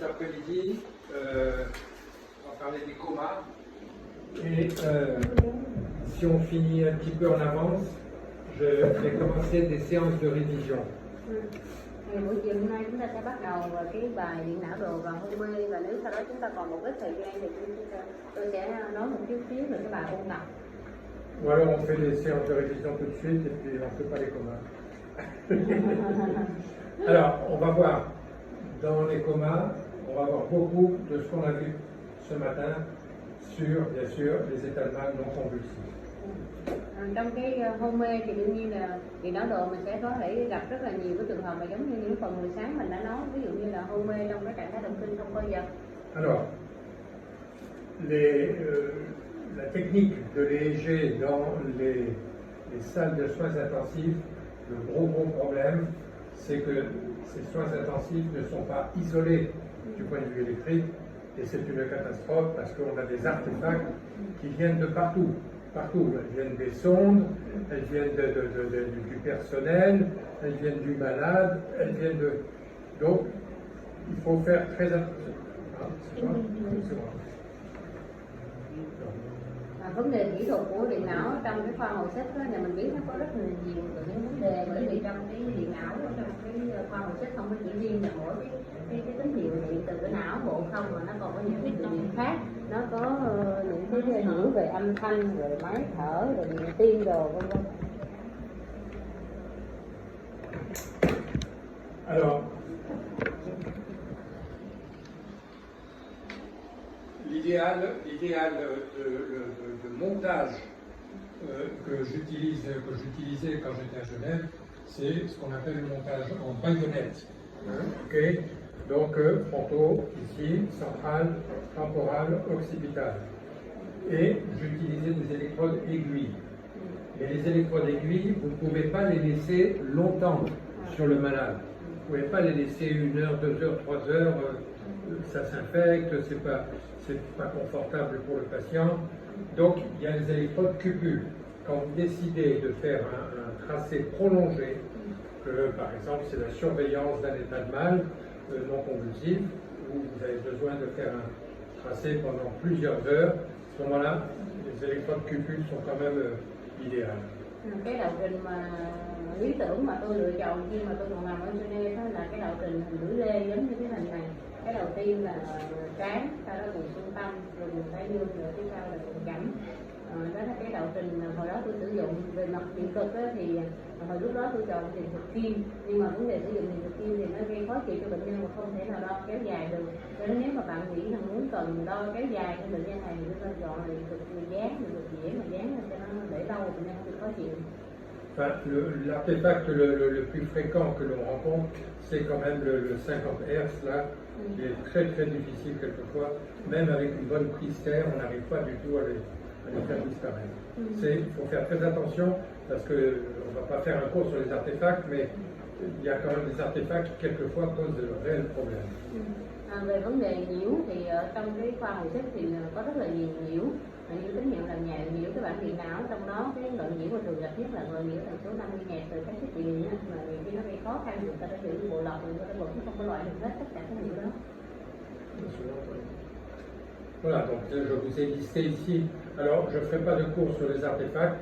cet après-midi, on va parler des comas. Et si on finit un petit peu en avance, je vais commencer des séances de révision. Thì buổi chiều hôm nay chúng ta sẽ bắt đầu vào cái bài điện não đồ và hôn mê, và nếu sau đó chúng ta còn một ít thời gian thì tôi sẽ nói một chút xíu về cái bài ôn tập. Ou alors on fait les séances de révision tout de suite et puis on ne fait pas les comas. Alors, on va voir dans les comas, on va voir beaucoup de ce qu'on a vu ce matin sur, bien sûr, les états de mal non convulsifs. Trong cái hôn mê thì đương nhiên là điện não độ mình sẽ có thể gặp rất là nhiều cái trường hợp mà giống như những phần buổi sáng mình đã nói, ví dụ như là hôn mê trong cái trạng thái động kinh không co giật. Alors, la technique de l'EEG dans les salles de soins intensifs, le gros problème, c'est que ces soins intensifs ne sont pas isolés du point de vue électrique, et c'est une catastrophe parce qu'on a des artefacts qui viennent de partout. Elles viennent des sondes, elles viennent du personnel, elles viennent du malade, elles viennent de... Donc, il faut faire très attention. Vấn đề kỹ thuật của điện não trong cái khoa hồi sức là mình biết nó có rất là nhiều những vấn đề, bởi vì trong cái điện não, trong cái khoa hồi sức không có chỉ riêng là mỗi cái tín hiệu điện từ cái não bộ không, mà nó còn có những cái tín hiệu khác, nó có những cái ảnh hưởng về âm thanh, rồi máy thở, rồi điện tim đồ vân vân. Alors, l'idéal de montage que j'utilisais quand j'étais à Genève, c'est ce qu'on appelle le montage en baïonnette. Okay. Donc, frontaux, ici, central, temporal, occipital. Et j'utilisais des électrodes aiguilles. Et les électrodes aiguilles, vous ne pouvez pas les laisser longtemps sur le malade. Vous ne pouvez pas les laisser 1 heure, 2 heures, 3 heures, ça s'infecte, c'est pas confortable pour le patient. Donc, il y a les électrodes cupules. Quand vous décidez de faire un tracé prolongé, par exemple, c'est la surveillance d'un état de mal non convulsif, où vous avez besoin de faire un tracé pendant plusieurs heures, à ce moment-là, les électrodes cupules sont quand même idéales. Cái đạo trình mà lý tưởng mà tôi lựa chọn khi mà tôi còn nằm ở Geneva đó là cái đạo trình hình lưỡi lê giống như cái hình này. Cái đầu tiên là trán, sau đó vùng trung tâm, rồi vùng thái dương, rồi tiếp sau là vùng chẩm. Đó là cái đạo trình hồi đó tôi sử dụng. Về mặt điện cực thì hồi lúc đó tôi chọn điện cực kim, nhưng mà vấn đề sử dụng điện cực kim thì nó gây khó chịu cho bệnh nhân mà không thể nào đo kéo dài được. Cho nên nếu mà bạn nghĩ là muốn cần đo kéo dài cho bệnh nhân này thì chúng ta chọn điện cực dán, điện cực dĩa mà dán cho nó để lâu bệnh nhân không bị khó chịu. Enfin, l'artefact le plus fréquent que l'on rencontre, c'est quand même le 50 Hz là, qui est très difficile quelquefois. Même avec une bonne prise terre, on n'arrive pas du tout à les faire disparaître. Il faut faire très attention parce qu'on ne va pas faire un cours sur les artefacts, mais il y a quand même des artefacts qui quelquefois posent de réels problèmes. Về vấn đề nhiễu thì trong cái khoa hồi sức thì có rất là nhiều nhiễu, như tín hiệu làm nhạy nhiễu cái bản điện não, trong đó cái loại nhiễu mà thường gặp nhất là loại nhiễu tần số 50 Hz từ các thiết bị điện, mà nhiều khi nó gây khó khăn, người ta đã sử bộ lọc, người ta vẫn không có loại được hết tất cả các nhiễu đó. Voilà, donc je vous ai listé ici. Alors, je ne ferai pas de cours sur les artefacts,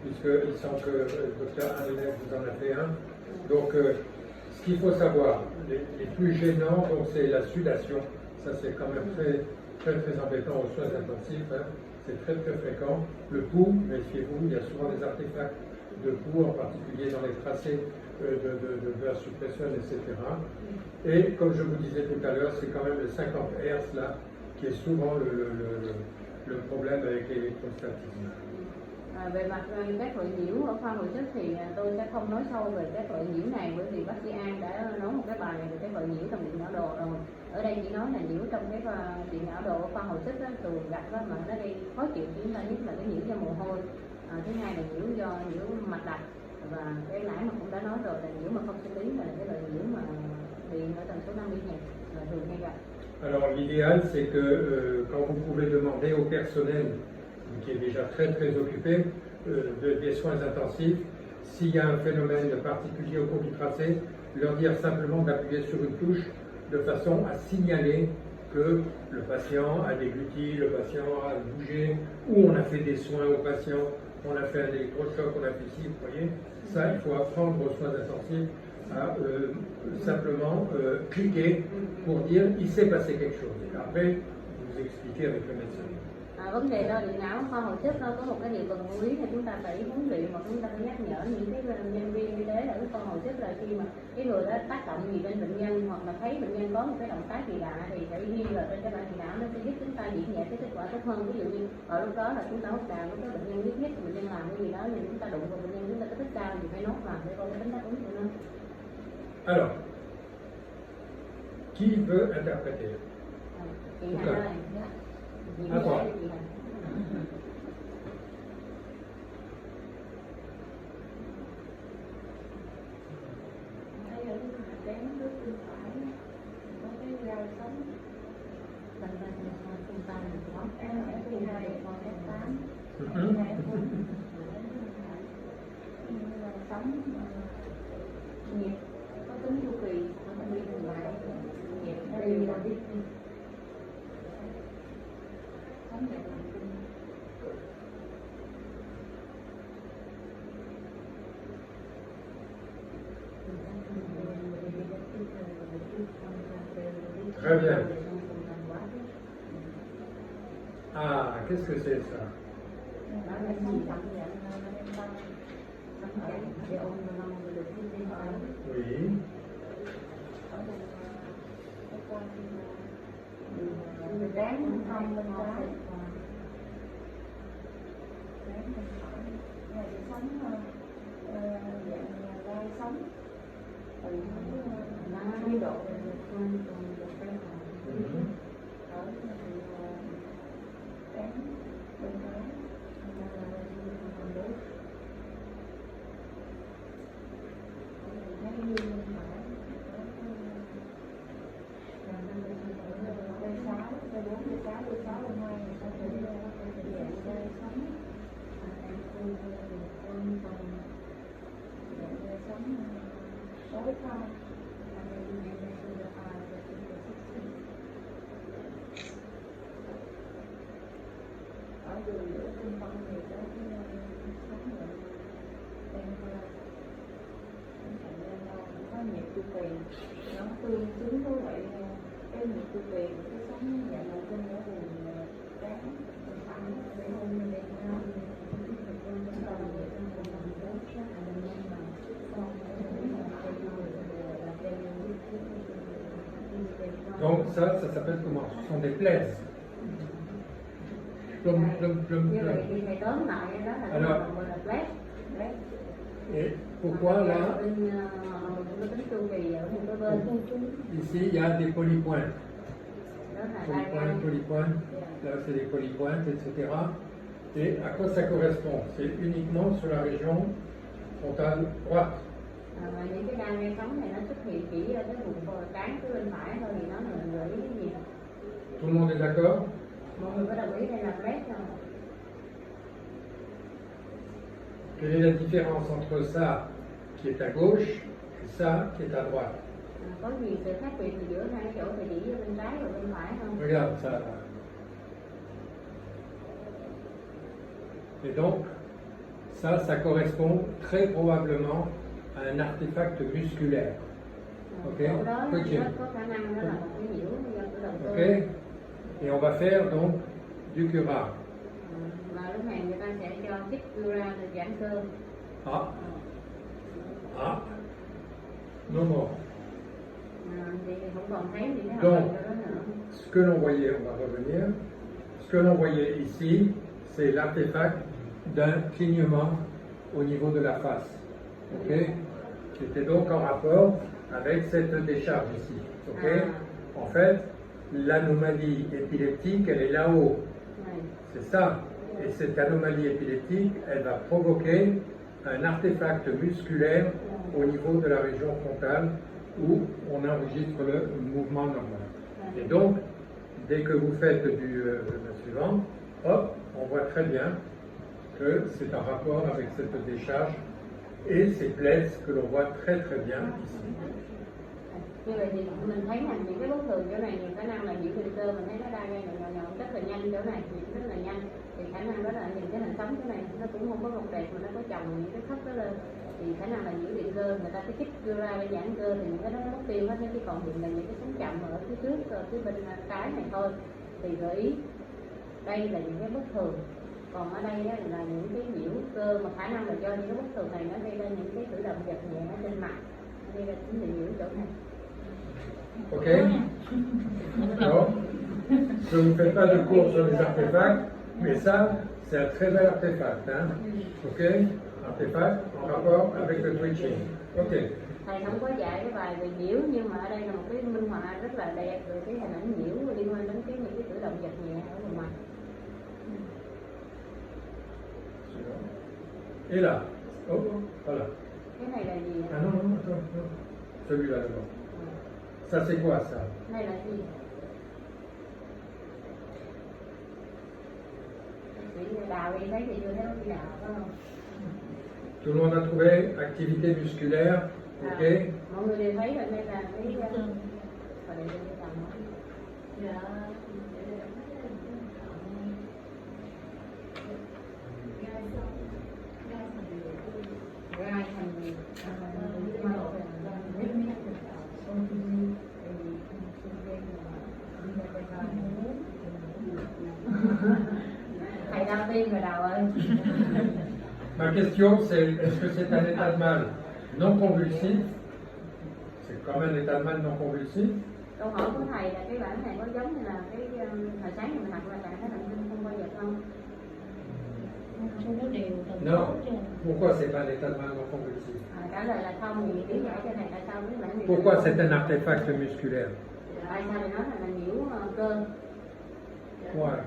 puisqu'il semble que le docteur Anne-Hélène vous en a fait un. Donc, ce qu'il faut savoir, les plus gênants, c'est la sudation. Ça, c'est quand même très embêtant aux soins intensifs. Hein. C'est très fréquent. Le pouls, méfiez-vous, il y a souvent des artefacts de pouls, en particulier dans les tracés de vasopression, etc. Et comme je vous disais tout à l'heure, c'est quand même le 50 Hz là qui est souvent le problème avec l'électrostatisme. Về mặt các loại nhiễu ở khoa hồi sức thì tôi sẽ không nói sâu về các loại nhiễu này, bởi vì bác sĩ An đã nói một cái bài về các loại nhiễu trong điện não đồ rồi. Ở đây chỉ nói là nhiễu trong cái điện não đồ ở khoa hồi sức thường gặp đó, mà nó gây khó chịu chúng ta nhất là cái nhiễu do mồ hôi, thứ hai là nhiễu mạch đập, và cái nãy mà cũng đã nói rồi là nhiễu mà không sinh lý là cái loại nhiễu mà điện ở tần số 50 Hz là thường hay gặp. Alors l'idéal c'est que quand vous pouvez demander au personnel qui est déjà très occupé des soins intensifs, s'il y a un phénomène particulier au cours du tracé, leur dire simplement d'appuyer sur une touche de façon à signaler que le patient a dégluti, le patient a bougé, ou on a fait des soins au patient, on a fait un électrochoc, on a fait ci, vous voyez. Ça, il faut apprendre aux soins intensifs à simplement cliquer pour dire il s'est passé quelque chose. Et après, vous expliquez avec le médecin. Vấn đề đo điện não khoa hồi sức nó có một cái điều cần lưu ý là chúng ta phải huấn luyện hoặc chúng ta phải nhắc nhở những cái nhân viên y tế ở cái khoa hồi sức là khi mà cái người đó tác động gì trên bệnh nhân hoặc là thấy bệnh nhân có một cái động tác gì lạ thì phải ghi vào trên cái bản điện não, nó sẽ giúp chúng ta diễn giải cái kết quả tốt hơn. Ví dụ như ở lúc đó là chúng ta hút đàm, lúc đó bệnh nhân biết nhất bệnh nhân làm cái gì đó, nhưng chúng ta đụng vào bệnh nhân chúng ta có thích sao thì phải nốt vào để coi cái tính đáp ứng của nó. Alors, qui veut interpréter? Chị Ok. Hạnh ơi. Chị À, toi. chị Hạnh. Đây là cái hạt trắng trước bên phải có cái gai sống. Mình trung tâm có Em ở bên này còn F8. Mhm. Gai sống nhiệt có tính chu kỳ, nó không đi ngược lại. Nhiệt nó đi là biết sống dậy thần kinh. Très bien. Ah, qu'est-ce que c'est ça? Đó là gì tâm dạng tâm trạng để ôn nó được cái gì đó. Oui. Ráng không bên trái, ráng bên phải. Này thì sống dạng gai sống. Từ nó nhiệt độ Mhm. ở thì ráng bên trái. Thấy như bên phải. D6, D4, D6, D6, D2 thì có thể dạng gai sống. Dạng gai sống đối không. Ở đường giữa trung tâm thì có cái sống rồi đang có nhiệt chu kỳ, nó tương xứng với lại cái nhiệt chu kỳ của cái sống dạng thần kinh ở vùng trán phần phải để hôn lên đây nó Donc ça s'appelle comment? Ce sont des plaies. Plum, plum, plum, Như vậy plum. thì thầy tóm lại đó là Alors. cái gọi là flash. Et pourquoi là, Nó tính chu kỳ ở một cái bên. ici, il y a des polypoints? Đó là đai gan. Polypoints, là c'est des polypoints, etc. Et à quoi ça correspond? C'est uniquement sur la région frontale droite. Và những cái đai gan sống này nó xuất hiện chỉ ở cái vùng trán cái bên phải thôi thì nó là gợi ý cái gì? Tout le monde est d'accord? Mọi người có đồng ý đây là flash không? Quelle est la différence entre ça qui est à gauche et ça qui est à droite? Có gì sự khác biệt giữa hai cái chỗ thì chỉ ở bên trái và bên phải không? Regarde ça là. Et donc, ça correspond très probablement à un artefact musculaire. Ok. Chỗ đó nó Ok. có khả năng đó là một cái nhiễu do cái động cơ. Ok? Et on va faire donc du cura. Và lúc này người ta sẽ cho chích cura để giãn cơ. Ah, ah, non, non. Thì không còn thấy gì cái Donc, hoạt động đó nữa. ce que l'on voyait, on va revenir, ce que l'on voyait ici, c'est l'artefact d'un clignement au niveau de la face, ok, qui était donc en rapport avec cette décharge ici, ok. En fait, l'anomalie épileptique, elle est là-haut, Này. c'est ça. Et cette anomalie épileptique, elle va provoquer un artefact musculaire au niveau de la région frontale où on enregistre le mouvement normal. Et donc, dès que vous faites le suivant, hop, on voit très bien que c'est en rapport avec cette décharge et ces plaies que l'on voit très très bien ici. như vậy thì mình thấy là những cái bất thường chỗ này nhiều khả năng là nhiễu định cơ, mình thấy nó đa gan nhỏ nhỏ rất là nhanh chỗ này, nhiễu rất là nhanh, thì khả năng đó là nhìn cái hình sống chỗ này nó cũng không có một đẹp mà nó có chồng những cái thấp đó lên, thì khả năng là nhiễu định cơ, người ta cái chích đưa ra để giãn cơ thì những cái đó nó mất tiêu hết, nó chỉ còn hiện là những cái sống chậm ở phía trước phía bên trái này thôi. Thì gợi ý đây là những cái bất thường, còn ở đây đó là những cái nhiễu cơ mà khả năng là do những cái bất thường này nó gây ra những cái cử động giật nhẹ ở trên mặt, gây ra chính là nhiễu chỗ này. Ok. Alors, je ne vous fais pas de cours sur les artefacts, mais ça, c'est un très bel artefact. Hein? Ok. Artefact en rapport avec le twitching. Ok. Thầy không có dạy cái bài về nhiễu, nhưng mà ở đây là một cái minh họa rất là đẹp về cái hình ảnh nhiễu liên quan đến những cái cử động giật nhẹ ở vùng mặt. Et là, oh, voilà. Cái này là gì? Ah non, non, attends, non. Celui-là d'abord. Ça c'est quoi ça? Cái này là gì? Đào đi thấy thì chưa thấy nó đào phải không? Tout le monde a trouvé activité musculaire, ok? Mọi người đều thấy rồi, đây là cái và đây là cái tầm đó. Dạ. Gai thành thầy đau tim rồi đầu ơi. Ma question c'est, est-ce que c'est un état de mal non convulsif? C'est comme un état de mal non convulsif? Câu hỏi của thầy là cái bản này có giống như là cái hồi sáng mình học là trạng thái thần kinh không bao giờ không? Không có đều Non. Pourquoi c'est pas un état de mal non convulsif? Trả lời là không, thì lý giải cho thầy tại sao cái bản này. Pourquoi c'est un artefact musculaire? Tại sao thì nói là nhiễu cơ? Ouais.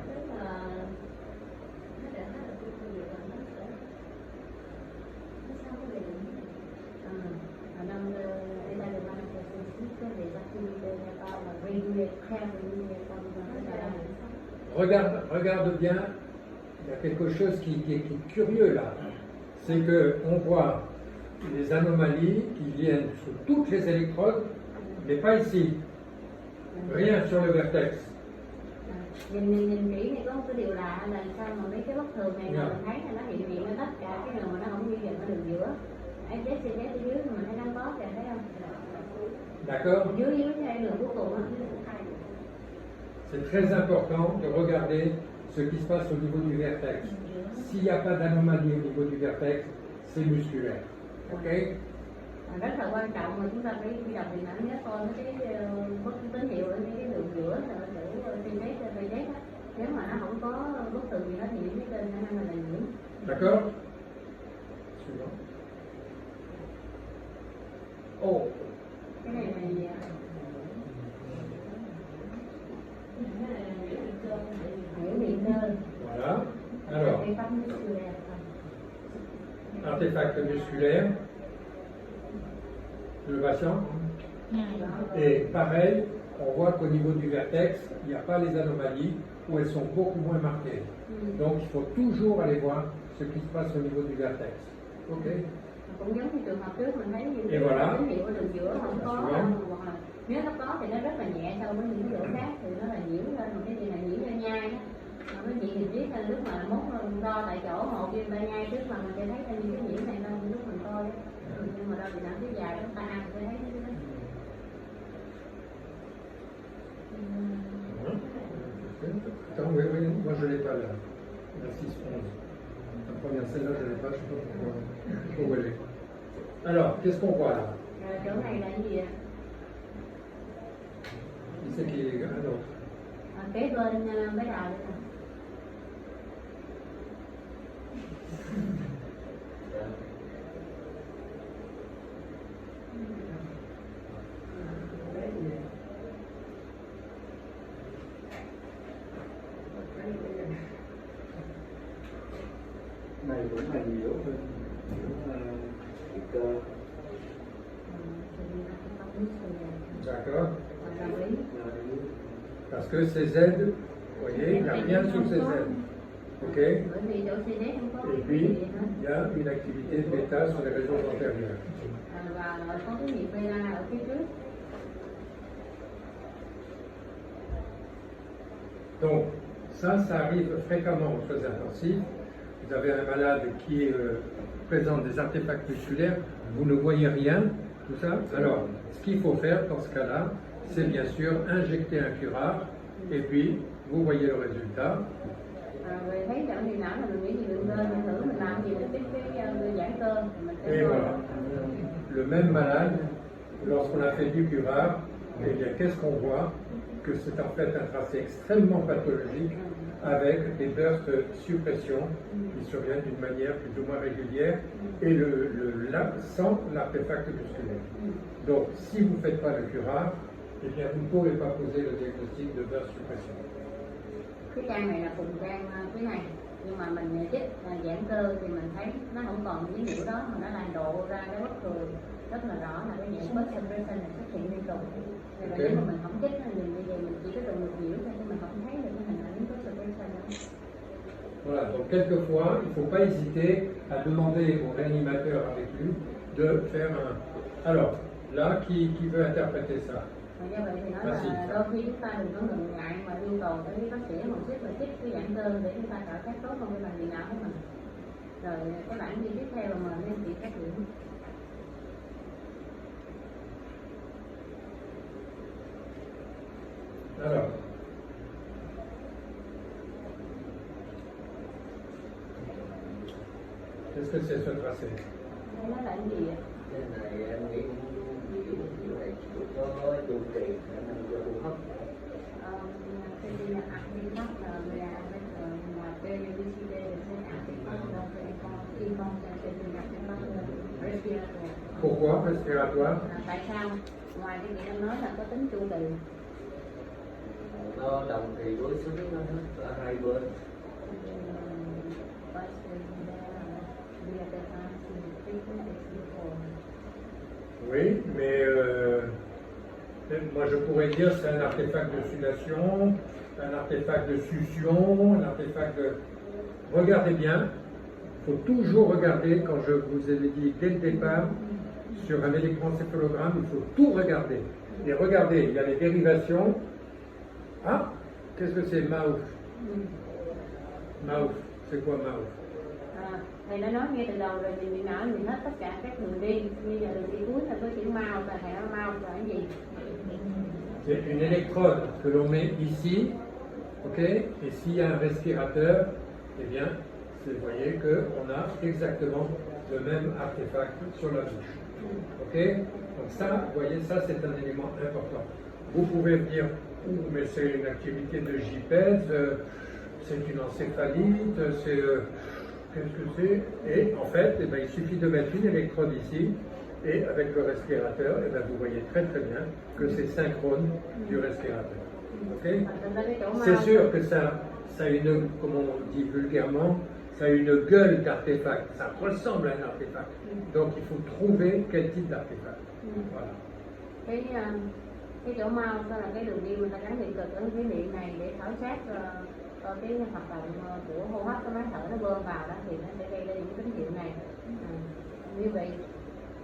Regarde bien, il y a quelque chose qui est curieux là. C'est que on voit les anomalies qui viennent sur toutes les électrodes, mais pas ici. Rien sur le vertex. Nhìn kỹ thì có một cái điều lạ là sao mà mấy cái bất thường này mà mình thấy là nó hiện diện ở tất cả cái đường mà nó không ghi nhận ở đường giữa. SS ở dưới mà mình thấy đóng bó kìa, thấy không? D'accord? Dưới cái đường cuối cùng á. C'est très important de regarder ce qui se passe au niveau du vertex. S'il n'y a pas d'anomalie au niveau du vertex, c'est musculaire. Ok? Rất là quan trọng mà chúng ta phải đi đọc hình ảnh nhớ coi cái bất tín hiệu ở cái đường giữa để test á. Nếu mà nó không có bất thường gì đó thì những cái tên khả năng là nhiễm. D'accord? Suivant. Oh, Cái này là gì ạ? Nhiễu điện cơ. voilà. Alors, Cái pháp musculaire. artefact musculaire. Le patient. Et pareil, on voit qu'au niveau du vertex, il n'y a pas les anomalies où elles sont beaucoup moins marquées. Donc il faut toujours aller voir ce qui se passe au niveau du vertex. Ok? Cũng giống như trường hợp trước mình thấy những Et voilà. tín hiệu ở đường giữa không có, hoặc là nếu nó có thì nó rất là nhẹ so với những cái chỗ khác thì nó là nhiễu lên, một cái gì là nhiễu lên nhai á. Mấy chị thì biết là lúc mà mốt đo tại chỗ một viên ba nhai trước mà mình sẽ thấy là những cái nhiễu này đâu lúc mình coi á. Nhưng mà đo thì nặng cái dài chúng ta ăn sẽ thấy cái đó. Attends, oui, oui, moi je ne l'ai pas là. La 6-11. La première celle-là, je ne l'ai pas, je ne sais pas pourquoi. Où elle est. Alors, qu'est-ce qu'on voit là? Rồi chỗ này là cái gì ạ? Qui c'est qui est à l'autre? Kế bên mấy đầu đây nè. Này cũng là nhiễu hơn, nhiễu cơ. D'accord? Đồng ý. Parce que ces aides, vous voyez, il n'y a rien sur ces aides. Ok? Bởi vì chỗ CD không có Et cái puis, gì hết. il y a une activité bêta sur les régions antérieures. Và có cái nhịp beta ở phía trước. Donc, ça arrive fréquemment aux soins intensifs. Vous avez un malade qui présente des artefacts musculaires, vous ne voyez rien, tout ça. Alors, ce qu'il faut faire dans ce cas-là, c'est bien sûr injecter un curare, et puis vous voyez le résultat. Về thấy chẳng thì não là mình nghĩ gì đừng lên, mình thử mình làm gì mình cái giãn cơ mình sẽ Et voilà. Le même malade, lorsqu'on a fait du curare, eh bien, qu'est-ce qu'on voit? Que c'est en fait un tracé extrêmement pathologique avec des bursts de suppression qui surviennent d'une manière plus ou moins régulière et sans l'artefact musculaire. Donc, si vous ne faites pas le curare, eh bien, vous ne pourrez pas poser le diagnostic de burst suppression. cái trang này là cùng trang cái này, nhưng mà mình chích giãn cơ thì mình thấy nó không còn dấu hiệu đó mà nó đang độ ra cái bất thường rất là rõ là cái dạng burst suppression này xuất hiện liên tục. Thì nếu mà mình không chích thì bây giờ mình chỉ có dùng một nhiễu thôi chứ mình không thấy được cái hình ảnh burst suppression đó. Voilà, donc quelquefois, il ne faut pas hésiter à demander au réanimateur avec lui de faire un... Alors, là, qui veut interpréter ça? Do vậy thì nói là đôi khi chúng ta đừng có ngần ngại mà yêu cầu tới bác sĩ một chút là chích cái giãn cơ để chúng ta cảm thấy tốt hơn cái bệnh viện não của mình. Rồi cái bản ghi tiếp theo là mời anh chị phát biểu. Alors, qu'est-ce que c'est ce tracé? Đây nó là cái gì ạ? Cái này em nghĩ cái này chỉ có chu kỳ khả năng cho hô hấp. Cái gì là activation là PVCD sẽ activation donc une activation respiratoire. Pourquoi respiratoire? Tại sao? Ngoài cái gì em nói là có tính chu kỳ. Nó đồng kỳ với số nó hết ở hai bên. Oui, mais moi je pourrais dire c'est un artefact de sudation, un artefact de succion, un artefact de... Regardez bien, il faut toujours regarder, quand je vous ai dit dès le départ, sur un électroencéphalogramme, il faut tout regarder. Et regardez, il y a les dérivations. Ah, qu'est-ce que c'est mouth? Mouth, c'est quoi mouth? Thầy đã nói ngay từ đầu rồi, mình bị não mình hết tất cả các đường đi, bây giờ đường đi cuối là có chữ mau, và thầy nói mau là cái gì? C'est une électrode que l'on met ici, ok? Et s'il y a un respirateur, eh bien, vous voyez qu'on a exactement le même artefact sur la bouche, ok? Donc ça, vous voyez, ça c'est un élément important. Vous pouvez me dire, mais c'est une activité de JPES, c'est une encéphalite, c'est... Qu'est-ce que c'est? Et en fait, eh ben, il suffit de mettre une électrode ici, et avec le respirateur, eh ben, vous voyez très très bien que c'est synchrone du respirateur. Okay? C'est sûr que ça a une, comme on dit vulgairement, ça a une gueule d'artefact, ça ressemble à un artefact. Donc il faut trouver quel type d'artefact. Voilà. Cái chỗ mau đó là cái đường đi người ta gắn điện cực ở cái điện này để khảo sát cái hoạt động của hô hấp, cái máy thở nó bơm vào đó thì nó sẽ gây ra những tín hiệu này. Như vậy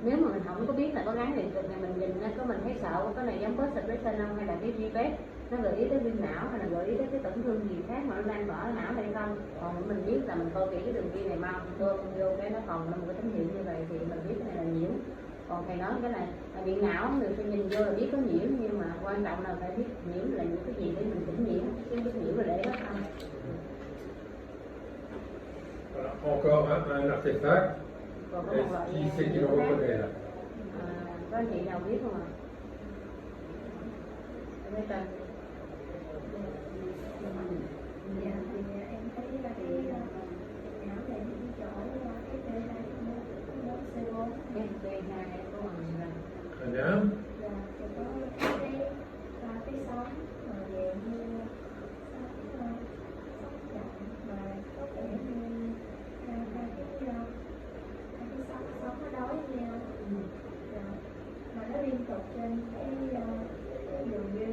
nếu mà mình không có biết là có gắn điện cực này, mình nhìn nó có mình thấy sợ cái này giống burst suppression không, hay là cái GPS nó gợi ý tới viêm não, hay là gợi ý tới cái tổn thương gì khác mà nó đang mở não hay không. Còn mình biết là mình coi kỹ cái đường đi này mau bơm vô cái nó còn là một cái tín hiệu như vậy thì mình biết cái này là nhiễu. Còn thầy nói cái này là điện não người ta nhìn vô là biết có nhiễu, nhưng mà quan trọng là phải biết nhiễu là những cái gì để mình chỉnh nhiễu, chứ biết nhiễu là để nó không. Voilà, encore un artefact. Qui c'est qui le reconnaît là? Có anh chị nào biết không ạ? Ở trên. Dạ, thì em thấy là cái não này những chỗ FP2 FP2 có bằng rằng. Très bien. Là sẽ có cái sóng mà dạng như sóng chậm và có vẻ như hai cái sóng nó đối với nhau. Mà nó liên tục trên cái đường dây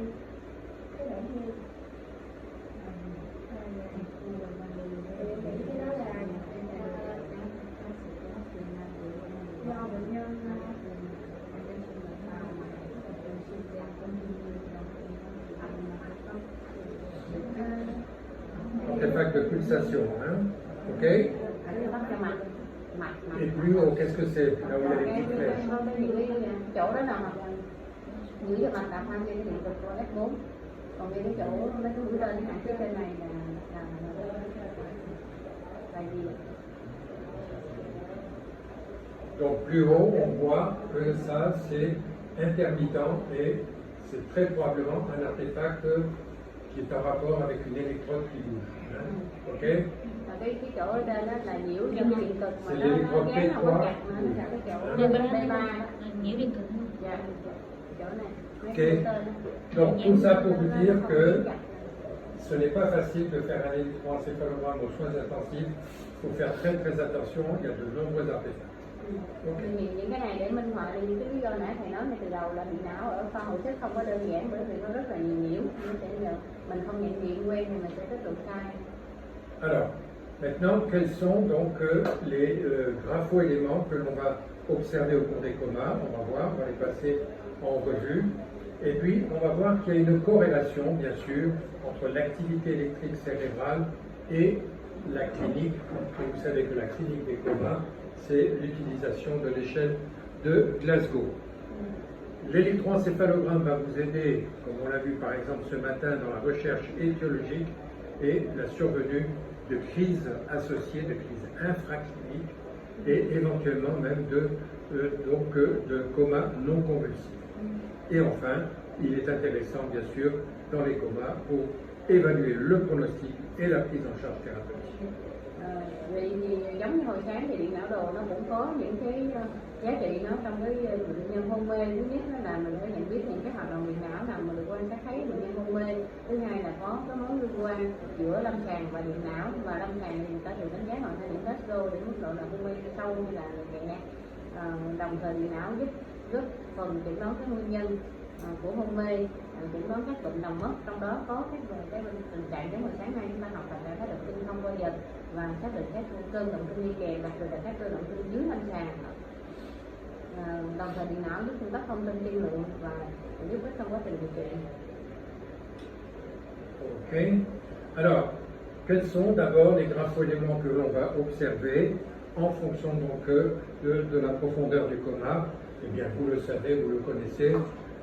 artefacts de pulsation. Hein? Ok? Ở đây bắt cho mặt mặt mặt. Et plus haut, qu'est-ce que c'est? Là où il y a les petites flèches. Cái chỗ đó là mặt giữ cho mặt đặt hai cái điện cực của F4. Còn cái chỗ mấy cái mũi tên hạn chế trên này là gì? Donc plus haut, on voit que ça c'est intermittent et c'est très probablement un artefact qui est en rapport avec une électrode qui bouge. Hein? Ok? Và cái chỗ ở trên đó là nhiễu trong điện cực mà C'est nó l'électrode gán không có P3. chặt mà nó là cái chỗ Đây bên P3 đó đó. nhiễu điện cực. Dạ, chỗ này. Mấy Ok. cái mũi tên đó. Donc tout ça pour vous dire Nó không que chặt. ce n'est pas facile de faire un électroencéphalogramme aux soins intensifs. Il faut faire très attention, il y a de nombreux artefacts. Ok. Thì những cái này để minh họa đi cái lý do nãy thầy nói ngay từ đầu là bị não ở khoa hồi sức không có đơn giản bởi vì nó rất là nhiều nhiễu, nó sẽ nhờ mình không nhận diện quen thì mình sẽ tiếp tục sai. Alors, maintenant, quels sont donc les grapho-éléments que l'on va observer au cours des comas? On va voir, on va les passer en revue. Et puis, on va voir qu'il y a une corrélation, bien sûr, entre l'activité électrique cérébrale et la clinique. Et vous savez que la clinique des comas, c'est l'utilisation de l'échelle de Glasgow. L'électroencéphalogramme va vous aider, comme on l'a vu par exemple ce matin dans la recherche étiologique et la survenue de crises associées, de crises infracliniques et éventuellement même de coma non convulsif. Et enfin, il est intéressant bien sûr dans les comas pour évaluer le pronostic et la prise en charge thérapeutique. Vì giống như hồi sáng thì điện não đồ nó cũng có những cái giá trị nó trong cái bệnh nhân hôn mê. Thứ nhất là mình phải nhận biết những cái hoạt động điện não nào mà được quan sát thấy bệnh nhân hôn mê. Thứ hai là có cái mối liên quan giữa lâm sàng và điện não, và lâm sàng thì người ta thường đánh giá bằng thời điểm Glasgow để mức độ là hôn mê sâu hay là nhẹ. Đồng thời điện não giúp phần chẩn đoán cái nguyên nhân của hôn mê, chẩn đoán các bệnh nằm mất, trong đó có cái tình trạng giống hồi sáng nay chúng ta học là các động kinh không bao giờ và xác định các cơn động kinh đi kèm, đặc biệt là các cơn động kinh dưới lâm sàng. Đồng thời điện não giúp cung cấp thông tin tiên lượng và giúp ích trong quá trình điều trị. Ok. Alors, quels sont d'abord les grapho-éléments que l'on va observer en fonction donc de la profondeur du coma? Eh bien, vous le savez, vous le connaissez.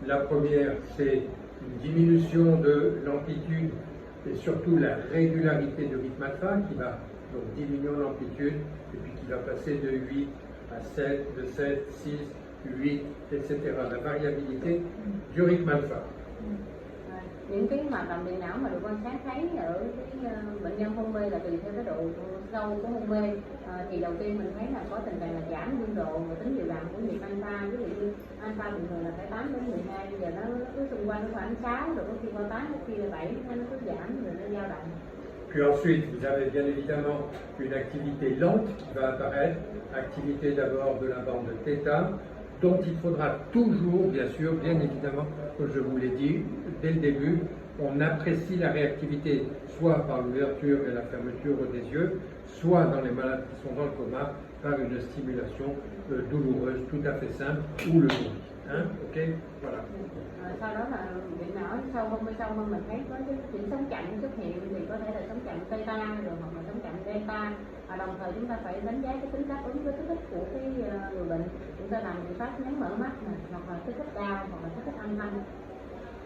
La première, c'est une diminution de l'amplitude et surtout la régularité du rythme alpha qui va donc diminuer l'amplitude et puis qui va passer de 8 à 7, de 7, 6, 8, etc. La variabilité du rythme alpha. Những cái hoạt động điện não mà được quan sát thấy ở cái bệnh nhân hôn mê là tùy theo cái độ sâu của hôn mê. Thì đầu tiên mình thấy là có tình trạng là giảm biên độ và tính đều đặn của nhịp alpha. Ví dụ như alpha bình thường là phải 8 đến 12, bây giờ nó cứ xung quanh khoảng 6, rồi có khi qua 8, có khi là 7, nó cứ giảm rồi nó dao động. Puis ensuite, vous avez bien évidemment une activité lente qui va apparaître, activité d'abord de la bande θ, dont il faudra toujours, bien sûr, bien évidemment, comme je vous l'ai dit dès le début, on apprécie la réactivité soit par l'ouverture et la fermeture des yeux, soit dans les malades qui sont dans le coma, par une stimulation douloureuse tout à fait simple ou le bruit. Hein? Ok, voilà. Sau đó là điện não sau hôm sau mình thấy có cái chuyển sóng chậm xuất hiện thì có thể là sóng chậm theta rồi hoặc là sóng chậm delta. Đồng thời chúng ta phải đánh giá cái tính đáp ứng với kích thích của cái người bệnh. Chúng ta làm biện pháp nhắm mở mắt này, hoặc là kích thích đau hoặc là kích thích âm thanh.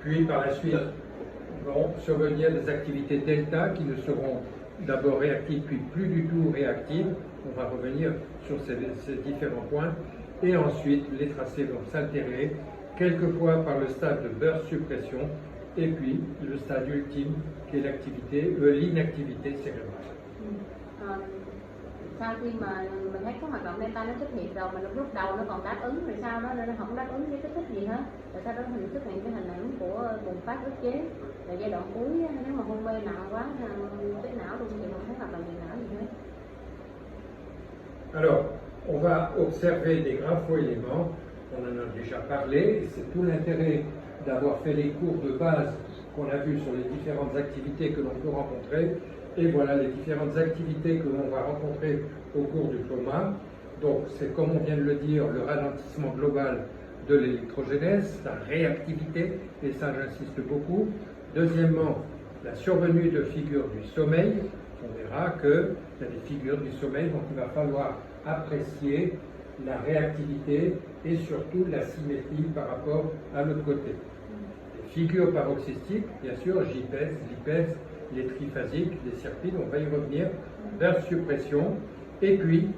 Puis par la suite vont survenir des activités delta qui ne seront d'abord réactives puis plus du tout réactives. On va revenir sur ces différents points. Et ensuite, les tracés vont s'altérer, quelquefois par le stade de burst suppression, et puis le stade ultime qui est l'inactivité cérébrale. Sau khi mà mình thấy có hoạt động delta nó xuất hiện rồi, mình lúc đầu nó còn đáp ứng, rồi sau đó nó không đáp ứng với kích thích gì hết, rồi sau đó mình xuất hiện cái hình ảnh của bùng phát ức chế. Rồi giai đoạn cuối nếu mà hôn mê nặng quá, cái não luôn thì không thấy hoạt động điện não gì hết. Alors, on va observer des grapho-éléments, on en a déjà parlé, et c'est tout l'intérêt d'avoir fait les cours de base qu'on a vus sur les différentes activités que l'on peut rencontrer. Et voilà les différentes activités que l'on va rencontrer au cours du coma. Donc, c'est comme on vient de le dire, le ralentissement global de l'électrogénèse, sa réactivité, et ça j'insiste beaucoup. Deuxièmement, la survenue de figures du sommeil, on verra qu'il y a des figures du sommeil, donc il va falloir apprécier la réactivité et surtout la symétrie par rapport à l'autre côté. Les figures paroxystiques, bien sûr, JPES, LIPES, les triphasiques, les circuits, on va y revenir, vers suppression, et puis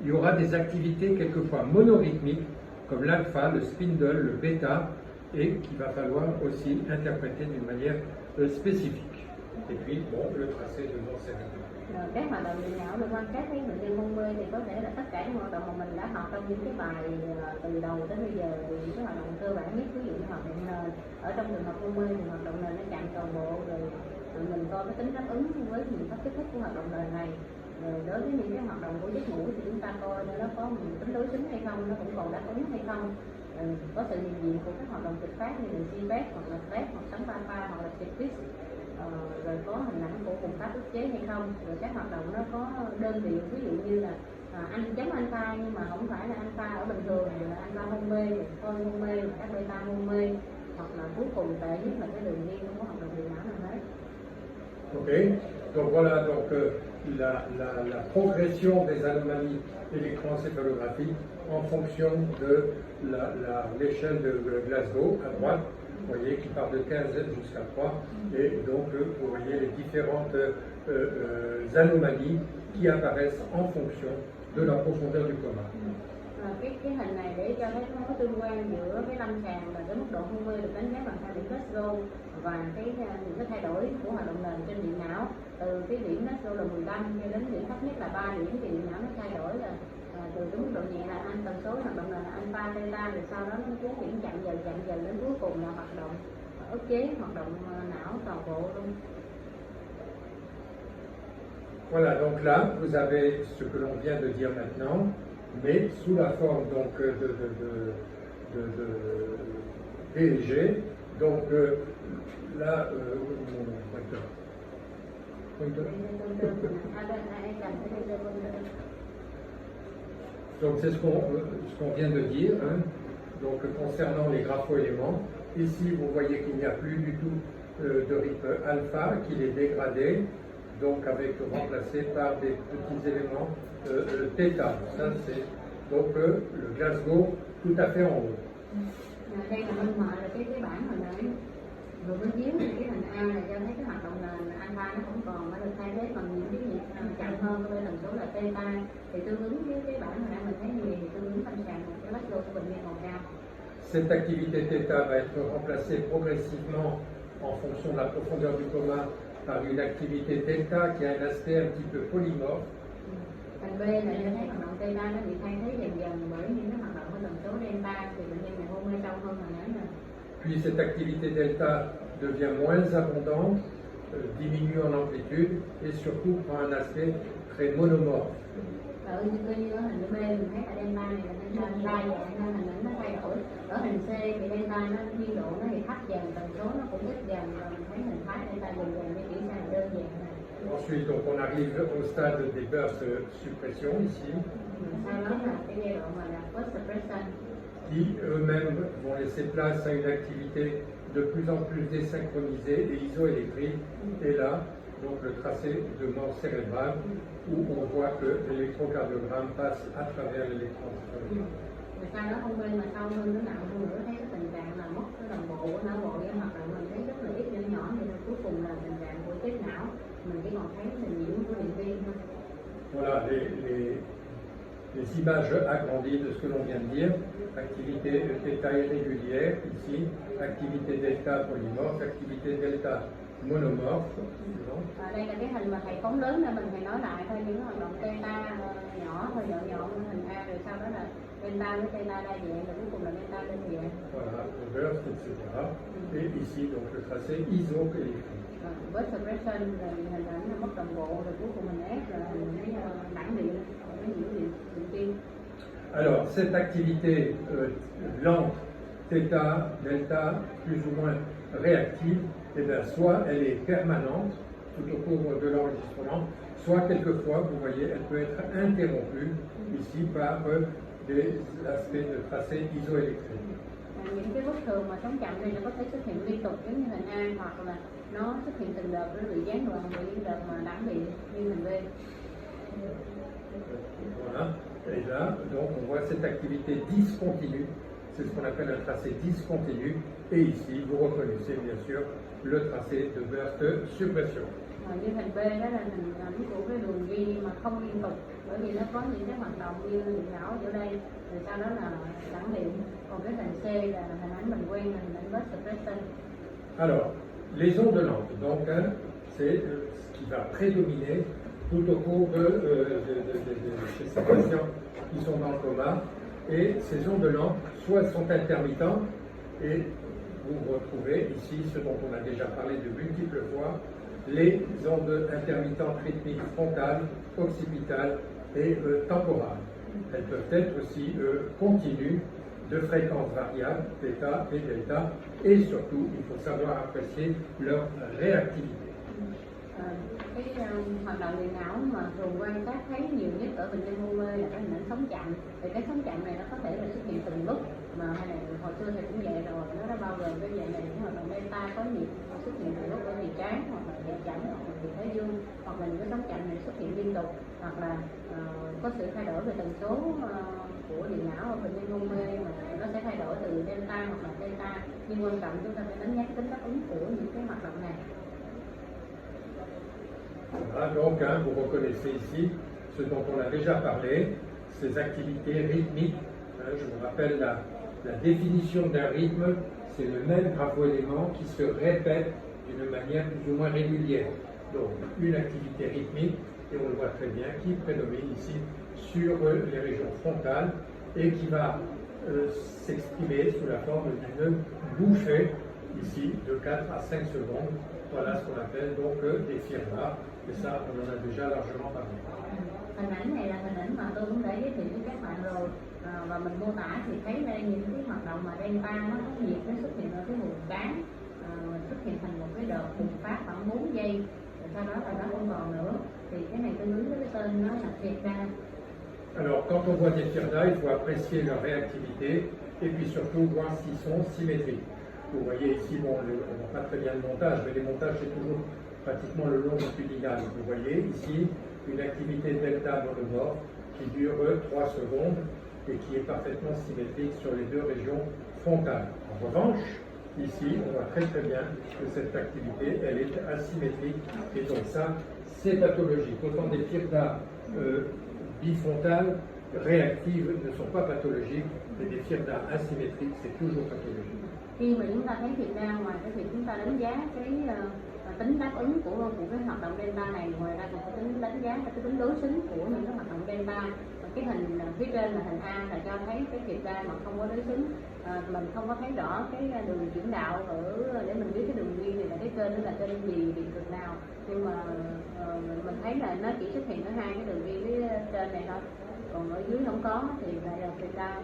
il y aura des activités quelquefois monorythmiques, comme l'alpha, le spindle, le bêta, et qu'il va falloir aussi interpréter d'une manière spécifique. Et puis, bon, le tracé de mon cérébral. Các hoạt động điện não được quan sát thấy bệnh nhân hôn mê thì có thể là tất cả những hoạt động mà mình đã học trong những cái bài từ đầu tới bây giờ, thì những cái hoạt động cơ bản nhất, ví dụ như hoạt động nền. Ở trong trường hợp hôn mê thì hoạt động nền nó chạm toàn bộ, rồi mình coi cái tính đáp ứng với những các kích thích của hoạt động nền này. Rồi đối với những cái hoạt động của giấc ngủ thì chúng ta coi nó có một tính đối xứng hay không, nó cũng còn đáp ứng hay không. Có sự hiện diện của các hoạt động kịch phát như là CPAP hoặc là TEP hoặc sóng papa hoặc là CPIS, rồi có hình ảnh của vùng phát ức chế hay không, rồi các hoạt động nó có đơn điệu, ví dụ như là giống alpha nhưng mà không phải là alpha ở bình thường, mà là alpha hôn mê, thôi hôn mê, các beta hôn mê, hoặc là cuối cùng tệ nhất là cái đường đi không có hoạt động điện não nào hết. Ok, donc voilà donc, la progression des anomalies électroencéphalographiques en fonction de l'échelle de Glasgow à droite, vous voyez, qui part de 15 jusqu'à 3, et donc vous voyez les différentes anomalies qui apparaissent en fonction de la profondeur du coma. Cái hình này để cho thấy nó có tương quan giữa cái lâm sàng và cái mức độ hôn mê được đánh giá bằng hai điểm Glasgow và những cái thay đổi của hoạt động nền trên điện não. Từ cái điểm Glasgow là 15 cho đến điểm thấp nhất là 3 điểm thì điện não nó thay đổi là từ cái mức độ nhẹ là tần số hoạt động nền là alpha, theta, rồi sau đó nó tiến triển chậm dần đến cuối cùng là hoạt động ức chế hoạt động não toàn bộ luôn. Voilà, donc là, vous avez ce que l'on vient de dire maintenant, mais sous la forme donc de DG. Donc là, mon pointeur. Donc c'est ce qu'on vient de dire, hein. Donc concernant les grapho-éléments. Ici, vous voyez qu'il n'y a plus du tout de rythme alpha, qu'il est dégradé, donc remplacé par des petits éléments θ. Ça c'est donc le Glasgow tout à fait en haut. Đây là minh họa là cái bản hồi nãy vừa mới chiếu thì cái hình A là cho thấy cái hoạt động nền alpha nó không còn, nó được thay thế bằng những cái nhịp chậm hơn với tần số là theta, thì tương ứng với cái bản hồi nãy mình thấy như vậy thì tương ứng lâm sàng cái Glasgow của bệnh nhân còn cao. Cette activité θ va être remplacée progressivement en fonction de la profondeur du coma par une activité delta qui a un aspect un petit peu polymorphe. Thành B là cho thấy hoạt động theta nó bị thay thế dần bởi những cái hoạt động của tần số delta, thì bệnh nhân này hôn mê sâu hơn hồi nãy rồi. Puis cette activité delta devient moins abondante, diminue en amplitude et surtout prend un aspect très monomorphe. Ở như ở hình B mình thấy là delta này là delta đa dạng nên hình ảnh nó thay đổi. Ở hình C thì delta nó biên độ nó thì thấp dần, tần số nó cũng ít dần, rồi mình thấy hình thái delta dần nó chuyển sang đơn giản này. Ensuite, donc, on arrive au stade des bursts de suppression ici, Sau đó là cái giai đoạn mà là post suppression, qui eux-mêmes vont laisser place à une activité de plus en plus désynchronisée et isoélectrique. Et là, donc le tracé de mort cérébrale, où on voit que l'électrocardiogramme passe à travers l'électroencéphalogramme. rồi sau đó hôn mê mà sâu hơn nó nặng hơn nữa, thấy cái tình trạng là mất cái đồng bộ của não bộ với hoạt động mình thấy rất là ít nhỏ thì cuối cùng là tình trạng của chết não, mình chỉ còn thấy hình nhiễm của điện viên thôi. Voilà les images agrandies de ce que l'on vient de dire. Activité θ irrégulière ici, activité delta polymorphe, activité delta monomorphe. Đây là cái hình mà thầy phóng lớn ra mình thầy nói lại thôi, những hoạt động theta nhỏ thôi, nhọn hình A, rồi sau đó là delta với theta đa dạng, rồi cuối cùng là delta đơn dạng. Voilà, le burst, etc. Et ici, donc le tracé isoélectrique. Với suppression là hình ảnh là mất đồng bộ, rồi cuối cùng mình ép là mình thấy đẳng điện, cái nhiễu điện tim. Alors, cette activité lente, θ, delta, plus ou moins réactive, eh bien, soit elle est permanente tout au cours de l'enregistrement, soit quelquefois, vous voyez, elle peut être interrompue ici par des aspects de tracé isoélectrique. những cái bất thường mà sống chậm này nó có thể xuất hiện liên tục giống như hình A, hoặc là nó xuất hiện từng đợt, nó bị gián đoạn, bị những đợt mà đẳng bị như hình B. Voilà. Et là, donc, on voit cette activité discontinue. C'est ce qu'on appelle un tracé discontinu. Et ici, vous reconnaissez bien sûr le tracé de burst suppression. Như hình B đó là hình ảnh của cái đường ghi mà không liên tục, bởi vì nó có những cái hoạt động như điện não ở đây, rồi sau đó là đẳng điện. Còn cái hình C là hình ảnh mình quen là hình ảnh burst suppression. Alors, les ondes lentes, donc, c'est ce qui va prédominer tout au cours chez ces patients qui sont dans le coma. Et ces ondes lentes, soit elles sont intermittentes, et vous retrouvez ici ce dont on a déjà parlé de multiples fois, les ondes intermittentes rythmiques frontales, occipitales et temporales. Elles peuvent être aussi continues, de fréquences variables, θ et delta, et surtout, il faut savoir apprécier leur réactivité. Cái hoạt động điện não mà thường quan sát thấy nhiều nhất ở bệnh nhân hôn mê là cái hình ảnh sống chậm. Thì cái sống chậm này nó có thể là xuất hiện từng lúc, mà hồi xưa thầy cũng dạy rồi, nó đã bao gồm cái dạng này, cái hoạt động delta có nhịp xuất hiện từng lúc ở nhịp trán, hoặc là nhịp chậm, hoặc là nhịp thái dương, hoặc là những cái sống chậm này xuất hiện liên tục, hoặc là có sự thay đổi về tần số của điện não ở bệnh nhân hôn mê, mà nó sẽ thay đổi từ delta hoặc là theta. Nhưng quan trọng chúng ta phải đánh giá cái tính đáp ứng của những cái hoạt động này. Voilà, donc vous reconnaissez ici ce dont on a déjà parlé, ces activités rythmiques. Je vous rappelle la définition d'un rythme, c'est le même graphoélément qui se répète d'une manière plus ou moins régulière. Donc une activité rythmique, et on le voit très bien, qui prédomine ici sur les régions frontales et qui va s'exprimer sous la forme d'une bouffée ici de 4 à 5 secondes. Voilà ce qu'on appelle donc des firmas, et ça on en a déjà largement parlé. Hình ảnh này là hình ảnh mà tôi cũng đã giới thiệu với các bạn rồi, và mình mô tả thì thấy đây những cái hoạt động mà delta nó có nhiệt, nó xuất hiện ở cái vùng trán, xuất hiện thành một cái đợt bùng phát khoảng 4 giây, rồi sau đó là nó không còn nữa, thì cái này tương ứng với cái tên nó là theta. Alors quand on voit des firmas, il faut apprécier leur réactivité et puis surtout voir s'ils sont symétriques. Vous voyez ici, bon, on ne voit pas très bien le montage, mais les montages c'est toujours pratiquement le longitudinal. Vous voyez ici une activité delta monomorphe qui dure 3 secondes et qui est parfaitement symétrique sur les deux régions frontales. En revanche, ici, on voit très très bien que cette activité, elle est asymétrique, et donc ça, c'est pathologique. Autant des firmas bifrontales réactives ne sont pas pathologiques, mais des firmas asymétriques, c'est toujours pathologique. Khi mà chúng ta thấy Việt Nam, ngoài cái việc chúng ta đánh giá cái tính đáp ứng của cái hoạt động delta này, ngoài ra còn có tính đánh giá cái tính đối xứng của những cái hoạt động delta. Cái hình phía trên là hình A là cho thấy cái theta mà không có đối xứng, mình không có thấy rõ cái đường chuyển đạo để mình biết cái đường ghi này là cái kênh đó là kênh gì, điện cực nào, nhưng mà mình thấy là nó chỉ xuất hiện ở hai cái đường ghi phía trên này thôi, còn ở dưới không có thì lại là theta.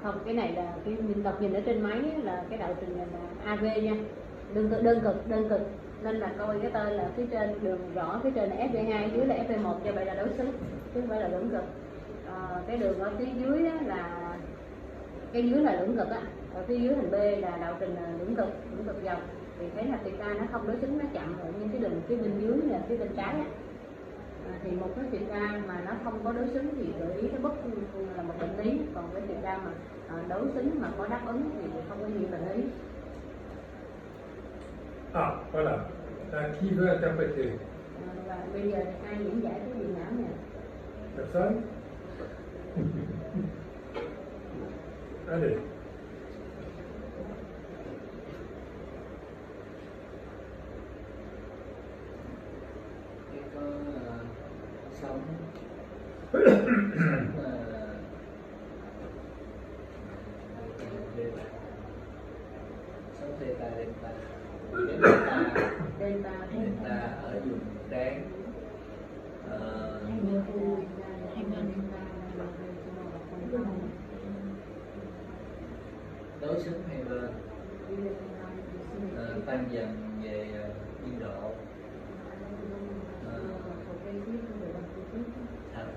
Không, cái này là cái đọc nhìn ở trên máy là cái đạo trình là AV nha, đơn cực, nên là coi cái tên là phía trên đường rõ, phía trên là FV2, dưới là FV1, cho vậy là đối xứng chứ không phải là lưỡng cực. Cái đường ở phía dưới đó là cái dưới là lưỡng cực á, ở phía dưới hình B là đạo trình là lưỡng cực dòng, thì thấy là theta nó không đối xứng, nó chậm ở những cái đường phía bên dưới là phía bên trái á. Thì một cái theta mà nó không có đối xứng thì gợi ý cái bất là một bệnh lý, còn cái theta mà đối xứng mà có đáp ứng thì không có nhiều bệnh lý. Ah, voilà. Qui veut interpréter? Và bây giờ thì ai diễn giải cái điện não này? Personne? Allez. Sống sống theta delta ở vùng trán, đối xứng hai bên, tăng dần về biên độ,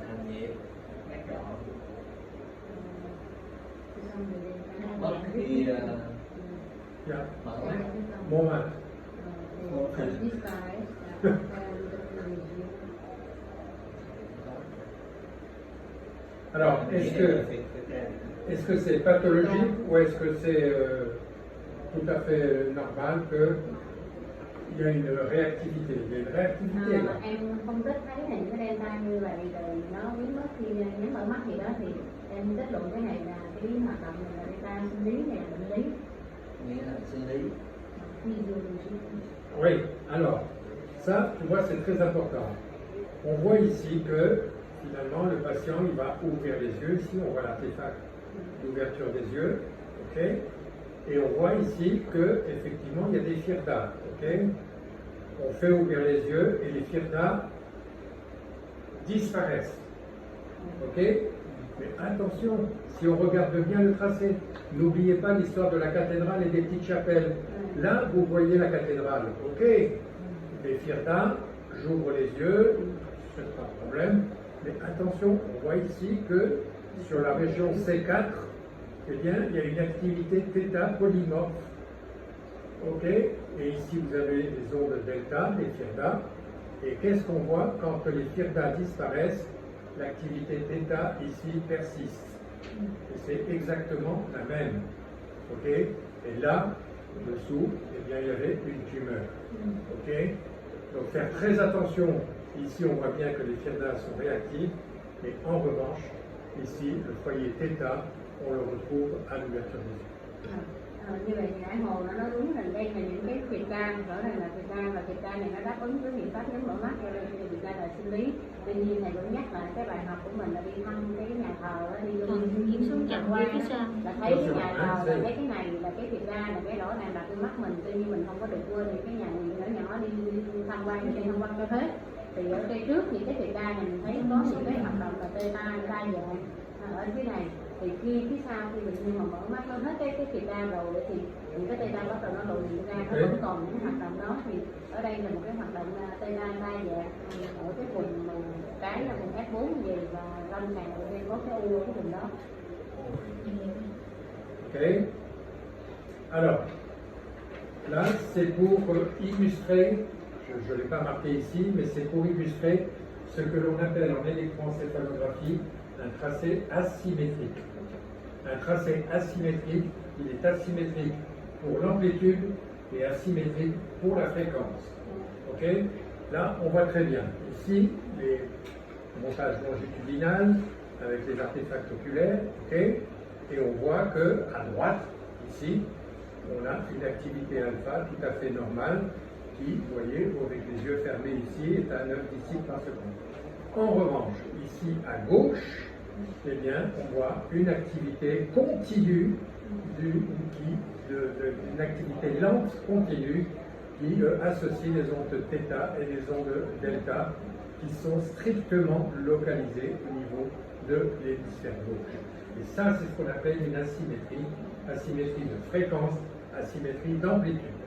thành nhịp ngắt đoạn, xong rồi đi cái Mất này thì Yeah. mở cái mắt. này cái xong. Moment. This guy, Alors, est-ce que c'est pathologique ou est-ce que c'est tout à fait normal qu'il y a une réactivité? Il y a une réactivité là. em phân tích thấy này cái delta như vậy rồi nó biến mất khi nhắm mở mắt gì đó thì em kết luận cái này là cái hoạt động này là delta sinh lý hay là bệnh lý. Nghĩa là sinh lý. Oui, alors, ça, tu vois, c'est très important. On voit ici que, finalement, le patient, il va ouvrir les yeux. Ici, on voit l'artefact d'ouverture des yeux, ok? Et on voit ici que, effectivement, il y a des firdas, ok? On fait ouvrir les yeux et les firdas disparaissent, ok? Mais attention, si on regarde bien le tracé, n'oubliez pas l'histoire de la cathédrale et des petites chapelles. Là, vous voyez la cathédrale, ok? Les firdas, j'ouvre les yeux, ce n'est pas de problème, mais attention, on voit ici que sur la région C4, eh bien, il y a une activité θ polymorphe, ok? Et ici, vous avez les ondes delta, les firdas, et qu'est-ce qu'on voit quand les firdas disparaissent? L'activité θ ici persiste. Et c'est exactement la même. Ok? Et là, dessous, eh bien, il y avait une tumeur. Ok? Donc faire très attention. Ici, on voit bien que les firdas sont réactifs. Mais en revanche, ici, le foyer θ, on le retrouve à l'ouverture des yeux. Như vậy thì Hải Hồ nó nói đúng là đây là những cái thiệt ca, rõ ràng là thiệt ca và thiệt ca này nó đáp ứng với biện pháp nhắm mở mắt, cho nên thiệt ca là sinh lý. Tuy nhiên thầy vẫn nhắc lại cái bài học của mình là đi thăm cái nhà thờ đó, đi vô Diễn xuống chậm qua đi phía sau. là thấy cái nhà thờ là thấy cái này là cái thiệt ca là cái rõ ràng là cái mắt mình, tuy nhiên mình không có được quên thì cái nhà người nhỏ nhỏ đi tham quan đi tham quan cho hết. Thì ở đây trước những cái thiệt ca này mình thấy có những cái hoạt động là theta đa dạng ở phía này. Thì khi phía sau khi bệnh nhân mà mở mắt nó hết cái thiệt ca rồi thì những cái theta bắt đầu nó lộ diện ra, nó vẫn còn những hoạt động đó. Thì ở đây là một cái hoạt động theta đa dạng ở cái vùng cái là vùng F4 như vậy và lâm sàng bệnh nhân có cái u ở cái vùng đó. Ok? Alors, là, c'est pour illustrer, je ne l'ai pas marqué ici, mais c'est pour illustrer ce que l'on appelle en électroencéphalographie un tracé asymétrique. Un tracé asymétrique, il est asymétrique pour l'amplitude et asymétrique pour la fréquence. Ok? Là, on voit très bien. Ici, les montages longitudinales avec les artefacts oculaires, ok? Et on voit que à droite, ici, on a une activité alpha tout à fait normale qui, vous voyez, avec les yeux fermés ici, est à 9 disciples par seconde. En revanche, ici à gauche, eh bien, on voit une activité continue, une activité lente continue qui associe les ondes θ et les ondes delta qui sont strictement localisées au niveau de l'hémisphère gauche. Et ça, c'est ce qu'on appelle une asymétrie, asymétrie de fréquence, asymétrie d'amplitude.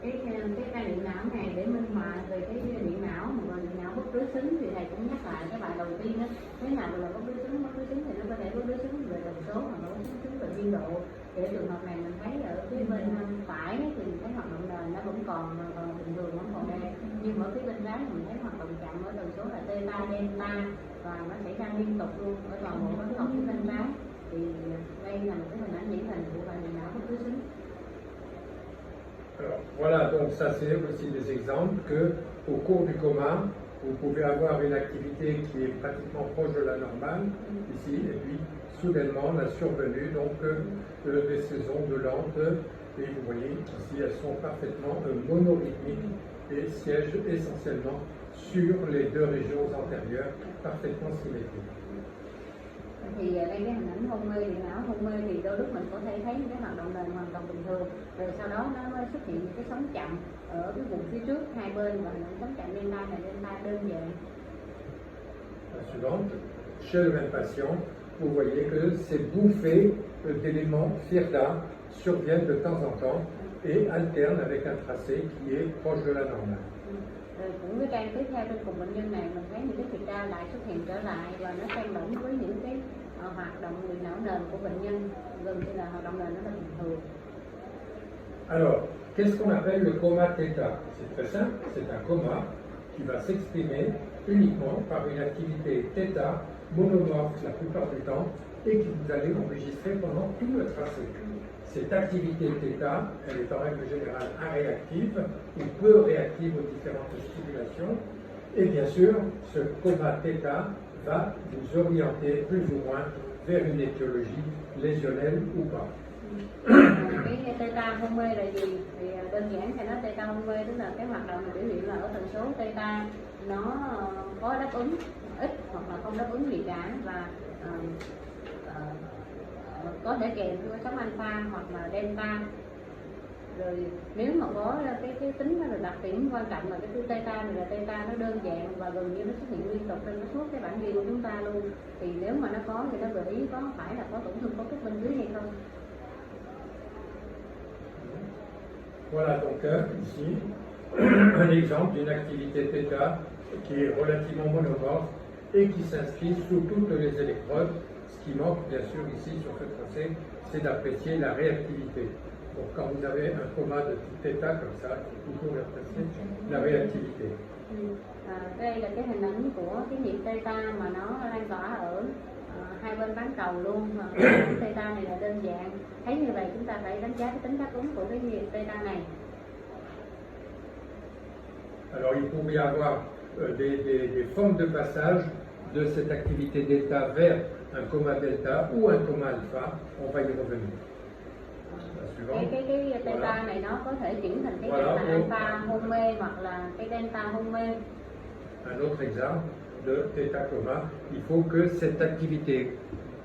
Cái ca điện não này để minh họa về cái điện não mà điện não bất đối xứng thì thầy cũng nhắc lại cái bài đầu tiên đó, thế nào là bất đối xứng thì nó có thể bất đối xứng về tần số hoặc là bất đối xứng về biên độ. Thì ở trường hợp này mình thấy ở phía bên phải thì cái hoạt động nền nó vẫn còn bình thường, vẫn còn đây, nhưng ở phía bên trái mình thấy hoạt động chậm ở tần số là theta delta và nó xảy ra liên tục luôn ở toàn bộ các học phía bên trái. Thì đây là một cái hình ảnh điển hình của bài điện não bất đối xứng. Alors, voilà, donc ça c'est aussi des exemples que au cours du coma, vous pouvez avoir une activité qui est pratiquement proche de la normale, ici, et puis soudainement la survenue donc, de ces ondes lentes, et vous voyez ici elles sont parfaitement monorhythmiques et siègent essentiellement sur les deux régions antérieures, parfaitement symétriques. Thì đây cái hình ảnh hôn mê, điện não hôn mê thì đôi lúc mình có thể thấy những cái hoạt động nền hoàn toàn bình thường, rồi sau đó nó mới xuất hiện những cái sóng chậm ở cái vùng phía trước hai bên và những sóng chậm delta này delta đơn giản. La suivante, chez le même patient, vous voyez que ces bouffées d'éléments firda surviennent de temps en temps et alternent avec un tracé qui est proche de la normale. Rồi cũng cái trang tiếp theo trên cùng bệnh nhân này mình thấy những cái thiệt ca lại xuất hiện trở lại và nó xen lẫn với những cái hoạt động bị não nền của bệnh nhân gần như là hoạt động nền nó là bình thường. Alors, qu'est-ce qu'on appelle le coma θ? C'est très simple, c'est un coma qui va s'exprimer uniquement par une activité θ monomorphe la plupart du temps et que vous allez enregistrer pendant tout le tracé. Cette activité θ, elle est en règle générale réactive ou peu réactive aux différentes stimulations. Et bien sûr, ce coma θ va vous orienter plus ou moins vers une étiologie lésionnelle ou pas. Cái theta hôn mê là gì? Thì đơn giản thì nó theta hôn mê tức là cái hoạt động biểu hiện là ở tần số theta nó có đáp ứng ít hoặc là không đáp ứng gì cả, và có thể kèm theo sóng alpha hoặc là delta. Rồi nếu mà có cái tính nó là đặc điểm quan trọng là cái thứ theta này là theta nó đơn giản và gần như nó xuất hiện liên tục trên suốt cái bản ghi của chúng ta luôn. Thì nếu mà nó có thì nó gợi ý có phải là có tổn thương cấu trúc bên dưới hay không. Voilà donc ici un exemple d'une activité θ qui est relativement monomorphe et qui s'inscrit sous toutes les électrodes. Ce qui manque bien sûr ici sur ce tracé, c'est d'apprécier la réactivité. Donc quand vous avez un coma de type θ comme ça, il faut toujours apprécier la réactivité. Đây là cái hình ảnh của cái nhịp theta mà nó lan tỏa ở hai bên bán cầu luôn. Cái theta này là đơn giản. Thấy như vậy chúng ta phải đánh giá cái tính đáp ứng của cái nhịp theta này. Alors il pourrait y avoir des formes de passage de cette activité delta vers un coma delta ou un coma alpha. On va y revenir. La suivante. Cái theta này nó có thể chuyển thành cái delta alpha hôn mê hoặc là cái delta hôn mê. Un autre exemple de θ coma, il faut que cette activité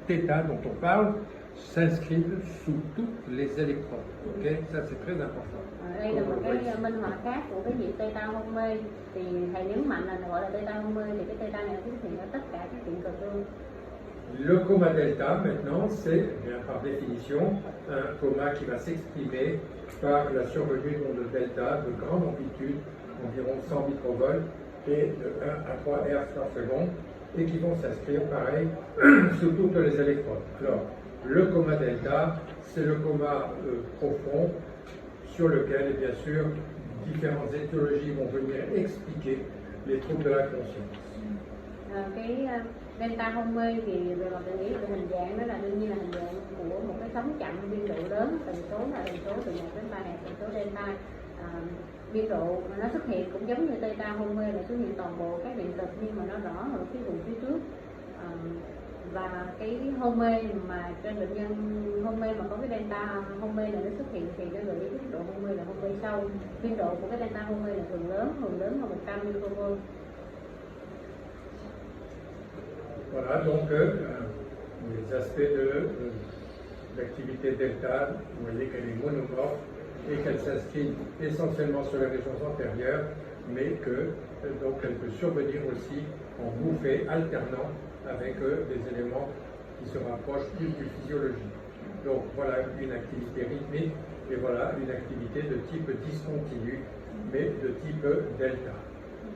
θ dont on parle s'inscrive sous toutes les électrodes. Ok, ça c'est très important. Đây là một cái minh họa khác của cái nhịp theta hôn mê. Thì thầy nhấn mạnh là gọi là theta hôn mê, thì cái theta này xuất hiện ở tất cả các điện cực luôn. Le coma delta maintenant, c'est par définition un coma qui va s'exprimer par la survenue d'ondes delta de grande amplitude, environ 100 microvolts, et de 1 à 3 Hz par seconde, et qui vont s'inscrire pareil sous toutes les électrodes. Alors, le coma delta, c'est le coma profond sur lequel, bien sûr, différentes étiologies vont venir expliquer les troubles de la conscience. Cái delta hôn mê thì về mặt định nghĩa về hình dạng đó là đương nhiên là hình dạng của một cái sóng chậm biên độ lớn, tần số là tần số từ 1 đến 3 Hz, tần số delta. Biên độ mà nó xuất hiện cũng giống như theta hôn mê là xuất hiện toàn bộ các điện cực, nhưng mà nó rõ ở cái vùng phía trước. Và cái hôn mê mà trên bệnh nhân hôn mê mà có cái delta hôn mê này nó xuất hiện thì nó gợi ý cái độ hôn mê là hôn mê sâu. Biên độ của cái delta hôn mê là thường lớn hơn 100 microvolt. Voilà donc les aspects de l'activité delta, vous voyez qu'elle est monomorphe et qu'elle s'inscrit essentiellement sur les régions antérieures, mais que donc elle peut survenir aussi en bouffées alternant avec des éléments qui se rapprochent plus du physiologique. Donc voilà une activité rythmique et voilà une activité de type discontinu, mais de type delta.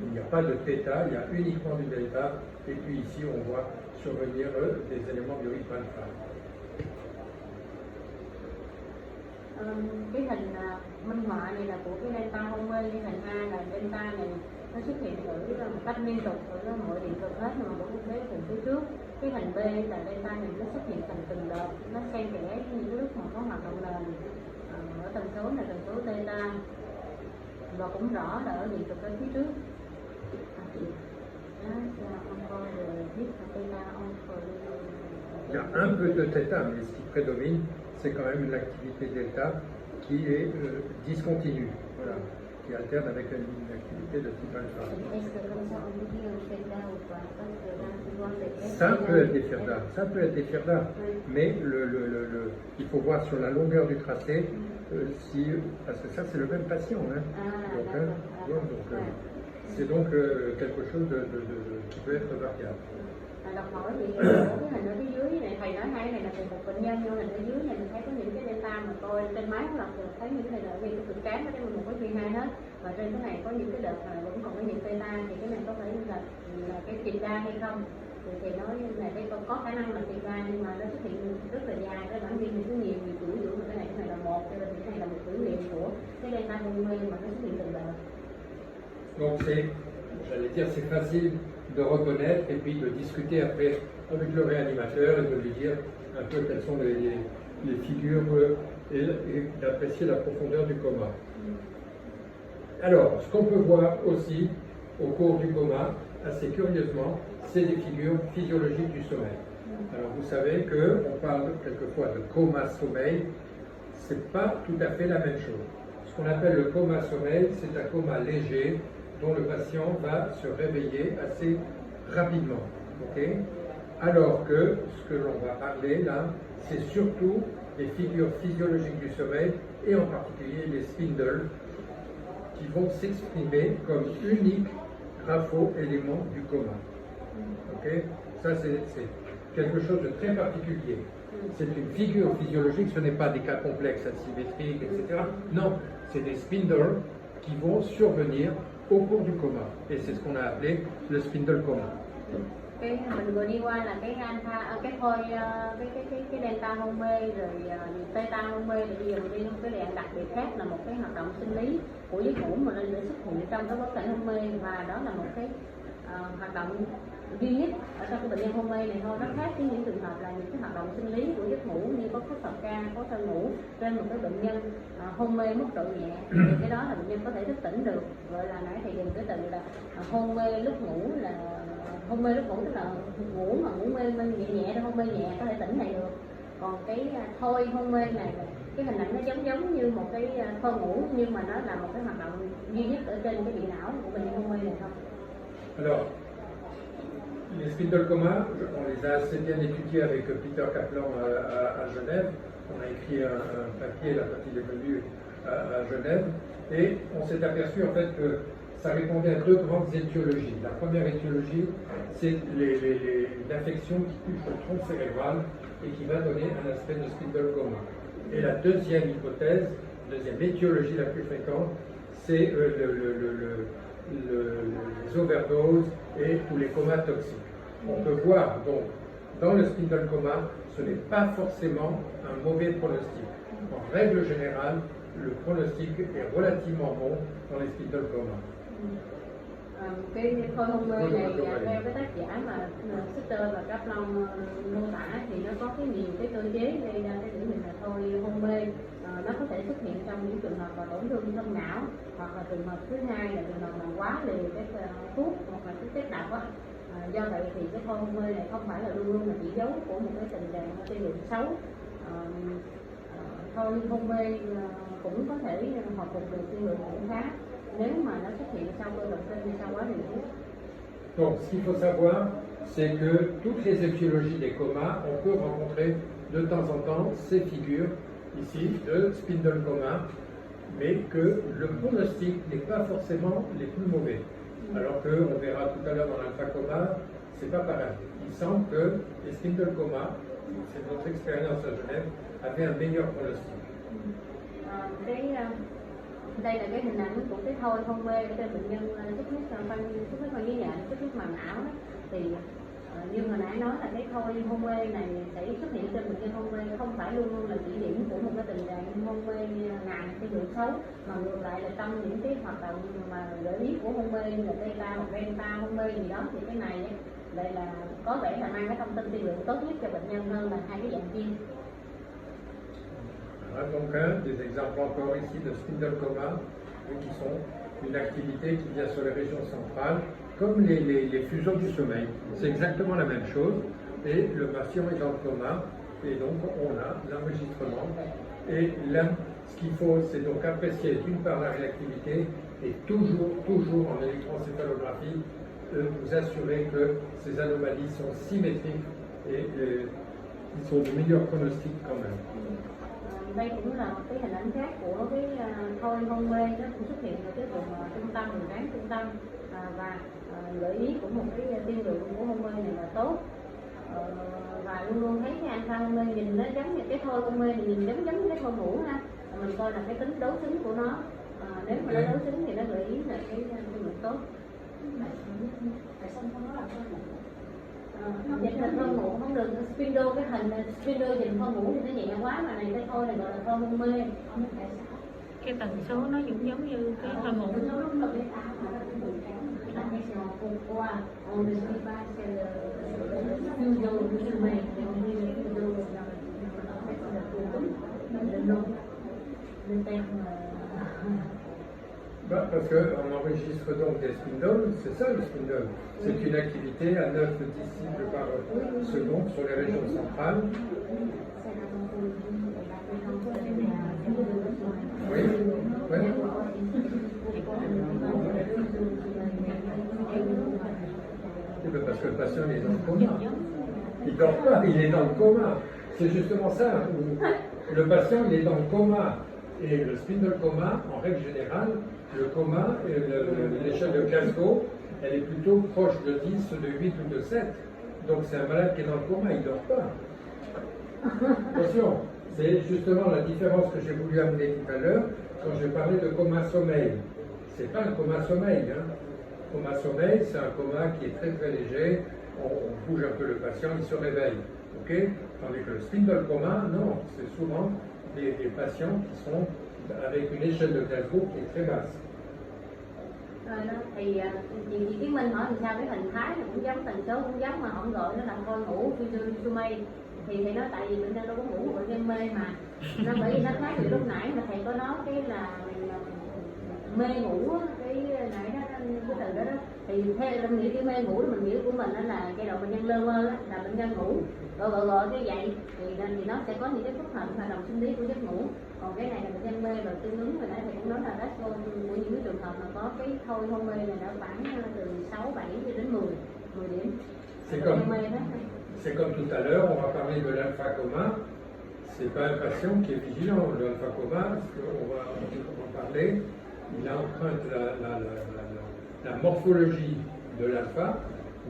Il n'y a pas de θ, il y a uniquement du delta, et puis ici on voit survenir des éléments du rythme alpha. Cái hình minh họa này là của cái delta hôn mê, cái hình A là delta này nó xuất hiện ở một cách liên tục ở mọi điện cực hết, nhưng mà của quốc tế từ phía trước. Cái hình B là delta này nó xuất hiện thành từng đợt, nó xen kẽ những cái lúc mà có hoạt động nền ở tần số này, tần số theta, và cũng rõ là ở điện cực ở phía trước. Il y a un peu de θ, mais ce qui prédomine, c'est quand même une activité delta qui est discontinue, voilà, qui alterne avec une activité de type alpha. Ça peut être des firdas, mais il faut voir sur la longueur du tracé, parce que ça c'est le même patient, hein. C'est donc quelque chose qui peut être variable. Đọc hỏi thì cái hình ở phía dưới này thầy nói hay này là từ một bệnh nhân, nhưng hình ở dưới này mình thấy có những cái delta mà tôi trên máy lọc được thấy những cái này là vì cái cực trán ở đây một cái phi hai hết, và trên cái này có những cái đợt mà vẫn còn cái nhịp theta, thì cái này có phải là cái trị đa hay không? thì nói là cái có khả năng là tìm ra, nhưng mà nó xuất hiện rất là dài, cái bản ghi thì có nhiều chuỗi dưỡng, mà cái này là một, cho nên cái này là một dữ liệu của cái delta home mà nó xuất hiện từng đợt. Donc c'est, j'allais dire, c'est facile de reconnaître et puis de discuter après avec le réanimateur et de lui dire un peu quelles sont les figures et d'apprécier la profondeur du coma. Alors, ce qu'on peut voir aussi au cours du coma, assez curieusement, c'est des figures physiologiques du sommeil. Alors vous savez qu'on parle quelquefois de coma-sommeil, c'est pas tout à fait la même chose. Ce qu'on appelle le coma-sommeil, c'est un coma léger dont le patient va se réveiller assez rapidement. Okay? Alors que ce que l'on va parler là, c'est surtout les figures physiologiques du sommeil et en particulier les spindles qui vont s'exprimer comme unique grapho-élément du coma. Okay? Ça, c'est quelque chose de très particulier. C'est une figure physiologique, ce n'est pas des cas complexes, asymétriques, etc. Non, c'est des spindles qui vont survenir au cours du coma. Et c'est ce qu'on a appelé le spindle coma. Cái mình vừa đi qua là cái alpha, cái thôi cái delta hôn mê rồi theta hôn mê, thì bây giờ mình đi cái dạng đặc biệt khác là một cái hoạt động sinh lý của giấc ngủ mà nó xuất hiện trong cái bối cảnh hôn mê, và đó là một cái hoạt động duy nhất ở trong cái bệnh nhân hôn mê này thôi. Nó khác với những trường hợp là những cái hoạt động sinh lý của giấc ngủ như có thở ca, có thơ ngủ trên một cái bệnh nhân hôn mê mức độ nhẹ, thì cái đó là bệnh nhân có thể thức tỉnh được. Gọi là nãy thầy dùng cái từ là hôn mê lúc ngủ, là hôn mê lúc ngủ tức là ngủ mà ngủ mê nhẹ nhẹ thôi, hôn mê nhẹ có thể tỉnh lại được. Còn cái thôi hôn mê này, cái hình ảnh nó giống như một cái thơ ngủ, nhưng mà nó là một cái hoạt động duy nhất ở trên cái vị não của bệnh nhân hôn mê này thôi. Alors, les spindle coma, on les a assez bien étudiés avec Peter Kaplan à Genève. On a écrit un papier là quand il est venu à Genève, et on s'est aperçu en fait que ça répondait à deux grandes étiologies. La première étiologie, c'est l'infection qui touche le tronc cérébral et qui va donner un aspect de spindle coma. Et la deuxième hypothèse, deuxième étiologie la plus fréquente, c'est les overdoses et tous les comas toxiques. On peut voir donc dans le spindle coma, ce n'est pas forcément un mauvais pronostic. En règle générale, le pronostic est relativement bon dans les spindle coma. Cái thôi hôn mê này theo cái tác giả mà Sutter và Kaplan mô tả thì nó có nhiều cái cơ chế gây ra cái biểu hiện là thôi hôn mê. Nó có thể xuất hiện trong những trường hợp mà tổn thương thân não, hoặc là trường hợp thứ hai là trường hợp mà quá liều cái thuốc hoặc là cái chất độc á. Do vậy thì cái thôi hôn mê này không phải là luôn luôn là chỉ dấu của một cái tình trạng tiên lượng xấu. Thôi hôn mê cũng có thể hồi phục được tiên lượng cũng khá nếu mà nó xuất hiện sau cơn động kinh hay sau quá liều thuốc. Donc, ce qu'il faut savoir, c'est que toutes les étiologies des comas, on peut rencontrer de temps en temps ces figures ici de spindle coma, mais que le pronostic n'est pas forcément les plus mauvais. Alors qu'on verra tout à l'heure dans l'alpha coma, c'est pas pareil. Il semble que les spindle coma, c'est notre expérience à Genève, avaient un meilleur pronostic. Đây là cái hình ảnh của cái thôi hôn mê trên bệnh nhân xuất huyết phân nhĩ nhện, xuất huyết màng não. Thì như hồi nãy nói là cái thôi hôn mê này sẽ xuất hiện trên bệnh nhân hôn mê không phải luôn luôn là chỉ điểm của một cái tình trạng hôn mê nặng cái lượng xấu, mà ngược lại là trong những cái hoạt động mà gợi ý của hôn mê như là theta hoặc delta hôn mê gì đó, thì cái này đây là có vẻ là mang cái thông tin tiên lượng tốt nhất cho bệnh nhân hơn là hai cái dạng kia. Voilà donc des exemples encore ici de spindle coma, qui sont une activité qui vient sur les régions centrales, comme les fusions du sommeil. C'est exactement la même chose, et le patient est dans le coma, et donc on a l'enregistrement. Et là, ce qu'il faut, c'est donc apprécier d'une part la réactivité, et toujours en électroencéphalographie, vous assurer que ces anomalies sont symétriques et ils sont de meilleurs pronostics quand même. Đây cũng là một cái hình ảnh khác của cái thôi hôn mê, nó cũng xuất hiện ở cái vùng trung tâm, vùng trán trung tâm, và gợi ý của một cái tiên lượng của hôn mê này là tốt. Và luôn luôn thấy cái alpha hôn mê nhìn nó giống như cái thôi hôn mê, nhìn giống cái thôi ngủ ha. Mình coi là cái tính đối xứng của nó. Nếu mà nó đối xứng thì nó gợi ý là cái tiên lượng tốt. Tại sao không nói là thôi ngủ? Nó dịch là thơ ngủ không được, spindle cái hình này, spindle dịch thơ ngủ thì nó nhẹ quá, mà này cái thôi này gọi là thơ hôn mê. Không biết tại sao. Cái tần số nó cũng giống như cái thơ ngủ. Nó lúc nó cái áo mà nó cũng buồn chán. La question pourquoi on ne suit pas spindle le nom, le terme. Bah, parce qu'on enregistre donc des spindoles, c'est ça le spindle. C'est une activité à 9 disciples par seconde sur les régions centrales. Oui, oui. Parce que le patient il est dans le coma. Il ne dort pas, il est dans le coma. C'est justement ça. Où le patient il est dans le coma. Et le spindle coma, en règle générale, le coma, l'échelle de Glasgow, elle est plutôt proche de 10, de 8 ou de 7. Donc c'est un malade qui est dans le coma, il ne dort pas. Attention, c'est justement la différence que j'ai voulu amener tout à l'heure quand j'ai parlé de coma-sommeil. C'est pas un coma-sommeil. Hein. Coma-sommeil, c'est un coma qui est très très léger, on bouge un peu le patient, il se réveille. Okay. Tandis que le spindle coma, non, c'est souvent des patients qui sont avec une échelle de Glasgow qui est très basse. Thì chị Kiến Minh hỏi làm sao cái hình thái này cũng giống, tần số cũng giống mà không gọi nó là thôi ngủ Fujisumei thì nó tại vì bệnh nhân đâu có ngủ, bệnh nhân mê mà nó bởi vì nó khác từ lúc nãy mà thầy có nói cái là mê ngủ cái nãy đó cái từ đó thì theo mình nghĩ cái mê ngủ mình nghĩ của mình đó là giai đoạn bệnh nhân lơ mơ đó, là bệnh nhân ngủ gọi cái vậy thì nó sẽ có những cái phức hợp hoạt động sinh lý của giấc ngủ. Còn cái này là bệnh nhân mê và tương ứng rồi nãy thầy cũng nói là Glasgow của những trường hợp mà có cái thôi hôn mê này nó khoảng từ 6, 7 đến 10 điểm. C'est comme tout à l'heure, on va parler de l'alpha coma. C'est pas un patient qui est vigilant. L'alpha coma, on va en parler, il emprunte la morphologie de l'alpha,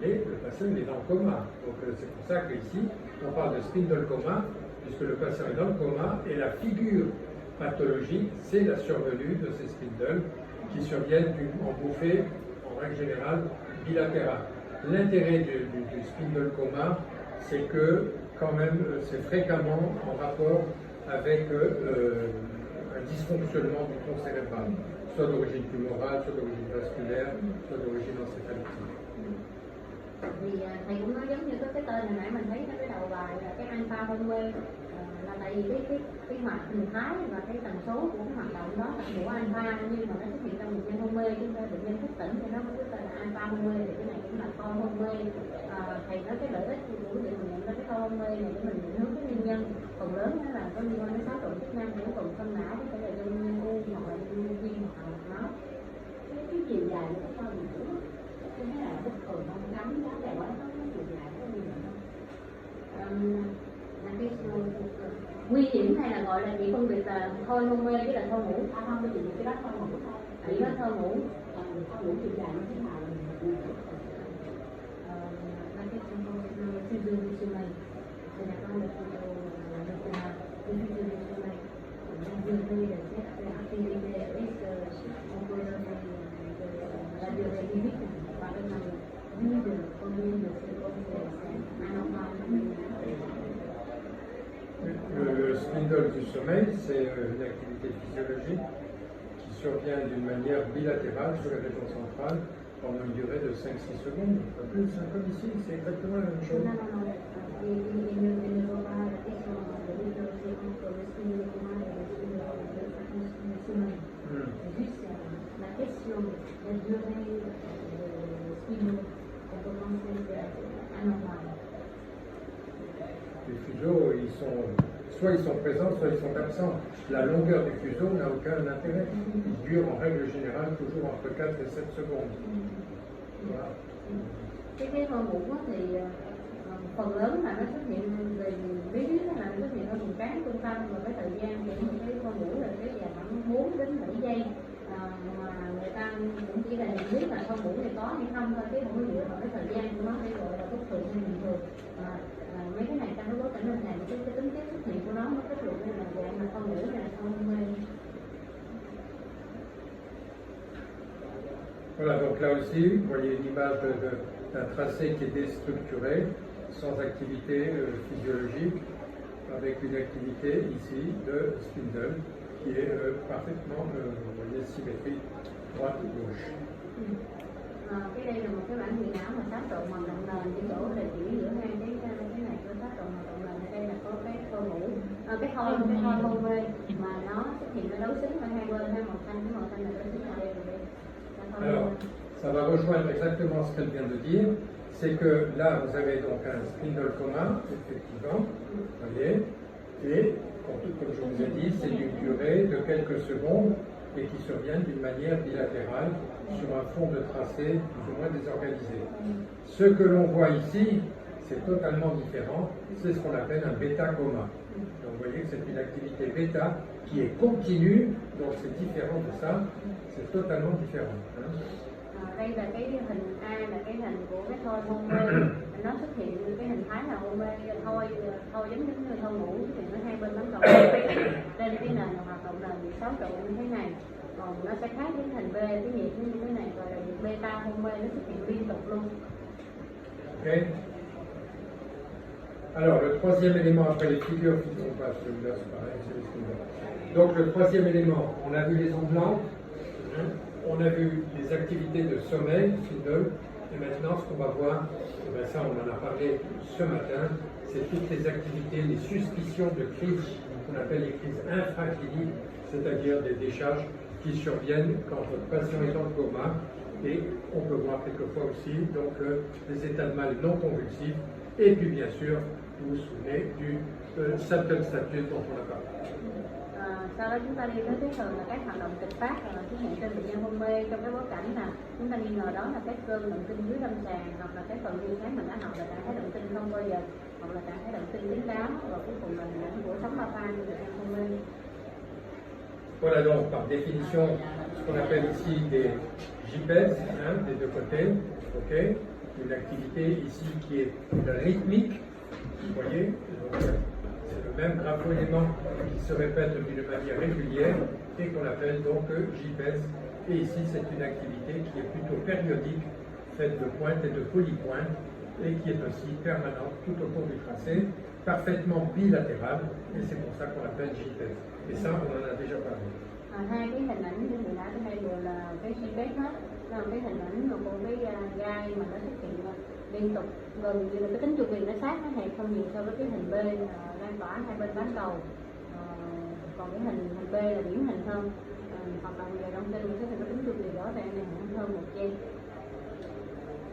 mais le patient il est dans le coma. Donc c'est pour ça qu'ici, on parle de spindle coma, puisque le patient est dans le coma, et la figure pathologique, c'est la survenue de ces spindles qui surviennent en bouffée, en règle générale, bilatérale. L'intérêt du spindle coma, c'est que quand même c'est fréquemment en rapport avec un dysfonctionnement du tronc cérébral, soit d'origine tumorale, soit d'origine vasculaire, soit d'origine encéphalitique. Thì thầy cũng nói giống như cái tên hồi nãy mình thấy cái đầu bài là cái alpha hôn mê, là tại vì cái mặt hình thái và cái tần số của cái hoạt động đó là của alpha, nhưng mà nó xuất hiện trong bệnh nhân hôn mê, chứ không phải bệnh nhân thức tỉnh thì nó mới có tên là alpha hôn mê, thì cái này cũng là con hôn mê. Thầy nói cái lợi ích của việc mình nhận ra cái con hôn mê này để mình định hướng cái nguyên nhân phần lớn đó là có liên quan đến xáo trộn chức năng của phần phân não, có thể là do nguyên nhân u hoặc là do nguyên viên hoặc là máu. Cái chiều dài của cái con mình cũng cái này là bất thường không ngắn đó, để quá nó chiều dài có gì nữa không? Là cái nguy hiểm hay là gọi là chị phân biệt là thôi hôn mê với là thôi ngủ? Không, cái gì cái đó thôi ngủ thôi. Chỉ có thôi ngủ. Thôi ngủ chiều dài nó thế nào là mình la question concerne le fuseau du sommeil. C'est d'accord, le fuseau du sommeil. La durée de cette activité, est-ce qu'on peut donner la durée limite, par exemple, 10 heures, combien de secondes c'est anormal? Le spindle du sommeil, c'est une activité physiologique qui survient d'une manière bilatérale sur les régions centrales pendant une durée de 5-6 secondes. Pas plus, hein, comme ici, c'est exactement la même chose. Non, il ne faut pas la question de différencier entre le spindle coma et le spindle sommeil. C'est juste la question de la durée du spindle, on peut penser que c'est anormal. Les fuseaux, soit ils sont présents, soit ils sont absents. La longueur des fuseaux n'a aucun intérêt. Ils durent en règle générale toujours entre 4 et 7 secondes. Voilà. Cái con ngủ thì phần lớn là nó xuất hiện về lý thuyết là nó xuất hiện ở vùng trán trung tâm, và cái thời gian của cái con ngủ là cái dài khoảng 4 đến 7 giây, mà người ta cũng chỉ là nhận biết là con ngủ này có hay không thôi, chứ không có dựa vào cái thời gian của nó để gọi là bất thường hay bình thường. Mấy cái này trong cái bối cảnh hình thành cái tính chất xuất hiện của nó kết luận đây là dạng là con ngủ hay là con hôn mê. Voilà, donc là aussi, vous voyez une image d'un tracé qui est déstructuré, sans activité physiologique, avec une activité ici de spindle qui est parfaitement symétrique, droite ou gauche. Cái đây là một cái bản điện não mà xáo trộn màu động nền cái chỗ là chỉ giữa hai cái này có xáo trộn màu động nền, ở đây là có cái thô ngủ, cái thoi hôn mê mà nó xuất hiện nó đấu xứng ở hai bên, hai màu xanh, cái màu xanh là đấu xứng ở đây rồi đây. Alors, ça va rejoindre exactement ce qu'elle vient de dire, c'est que là vous avez donc un spindle commun, effectivement, voyez, et comme je vous ai dit, c'est d'une durée de quelques secondes et qui surviennent d'une manière bilatérale sur un fond de tracé plus ou moins désorganisé. Ce que l'on voit ici, c'est totalement différent, c'est ce qu'on appelle un bêta-coma. Donc vous voyez que c'est une activité bêta qui est continue, donc c'est différent de ça, c'est totalement différent. Hein. Đây là cái hình A, là cái hình của cái thoi hôn mê, nó xuất hiện cái hình thái là hôn mê, thôi giống như thôi ngủ xuất hiện ở hai bên bán cầu. Đây là cái nền hoạt động nền bị xáo trộn như thế này, còn nó sẽ khác với hình B, cái nhịp như thế này, gọi là nhịp beta hôn mê, nó xuất hiện liên tục luôn. Okay. Alors, le troisième élément après les figures qui sont pas celui-là, c'est pareil, c'est le spindle. Donc, le troisième élément, on a vu les ondes blanches, hein, on a vu les activités de sommeil, spindle, et maintenant, ce qu'on va voir, ben ça, on en a parlé ce matin, c'est toutes les activités, les suspicions de crise, qu'on appelle les crises infracliniques, c'est-à-dire des décharges qui surviennent quand votre patient est en coma, et on peut voir quelquefois aussi donc, des états de mal non convulsifs, et puis bien sûr, vous vous souvenez du subtle status dont on a parlé. Sau đó chúng ta đi tới cái phần là các hoạt động kịch phát xuất hiện trên bệnh nhân hôn mê trong cái bối cảnh là chúng ta nghi ngờ đó là các cơn động kinh dưới lâm sàng, hoặc là cái phần viên kháng mình đã học là trạng thái động kinh không bao giờ, hoặc là trạng thái động kinh dính đáo, và cuối cùng là hình ảnh của sóng ba pha như bệnh nhân hôn mê. Voilà donc par définition ce qu'on appelle ici des JPEGs, hein, des deux côtés, okay. Une activité ici qui est rythmique, vous voyez, c'est le même grapho-élément qui se répète d'une manière régulière et qu'on appelle donc JPEGs. Et ici c'est une activité qui est plutôt périodique, faite de pointes et de polypointes, et qui est aussi permanente tout au cours du tracé, parfaitement bilatérale, et c'est pour ça qu'on l'appelle JPEG. Et ça, on en a déjà parlé. Hai cái hình ảnh như hồi nãy cái này đều là cái JPEG hết, là cái hình ảnh của cái gai mà nó xuất hiện liên tục, gần như là cái tính chu kỳ nó sát, nó hẹp không nhiều so với cái hình B lan tỏa hai bên bán cầu. Còn cái hình B là điển hình hơn, hoặc là về đông kinh cái tính chu kỳ rõ ràng này hơn một giây.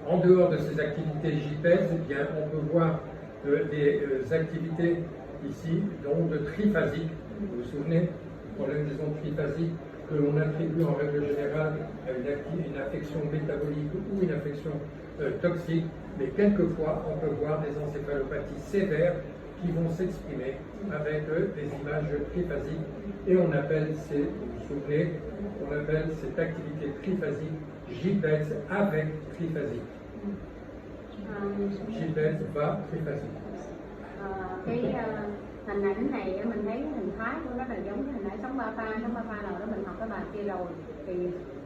En dehors de ces activités JPEG, eh bien, on peut voir des activités ici d'ondes triphasiques. Vous vous souvenez du problème des ondes triphasiques que l'on attribue en règle générale à une affection métabolique ou une affection toxique, mais quelquefois on peut voir des encéphalopathies sévères qui vont s'exprimer avec des images triphasiques, et on appelle vous vous souvenez, on appelle cette activité triphasique JPEG avec triphasique. JPEG va triphasique. Cái hình ảnh này mình thấy cái hình thái của nó là giống cái hình ảnh sóng ba pha nào đó mình học cái bài kia rồi, thì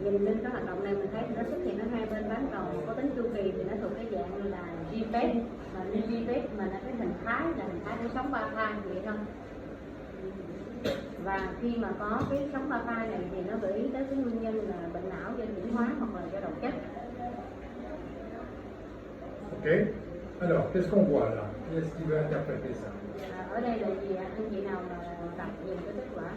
nhìn lên cái hoạt động này mình thấy nó xuất hiện ở hai bên bán cầu, có tính chu kỳ thì nó thuộc cái dạng như là JPEG, mà JPEG mà là cái hình thái của sóng ba pha vậy thôi. Và khi mà có cái sóng ba pha này thì nó gợi ý tới cái nguyên nhân là bệnh não do chuyển hóa hoặc là do độc chất. Ok. Alors, qu'est-ce qu'on voit là? Qui est-ce qui veut interpréter ça? Ở đây là gì ạ? Anh chị nào mà đọc nhìn cái kết quả?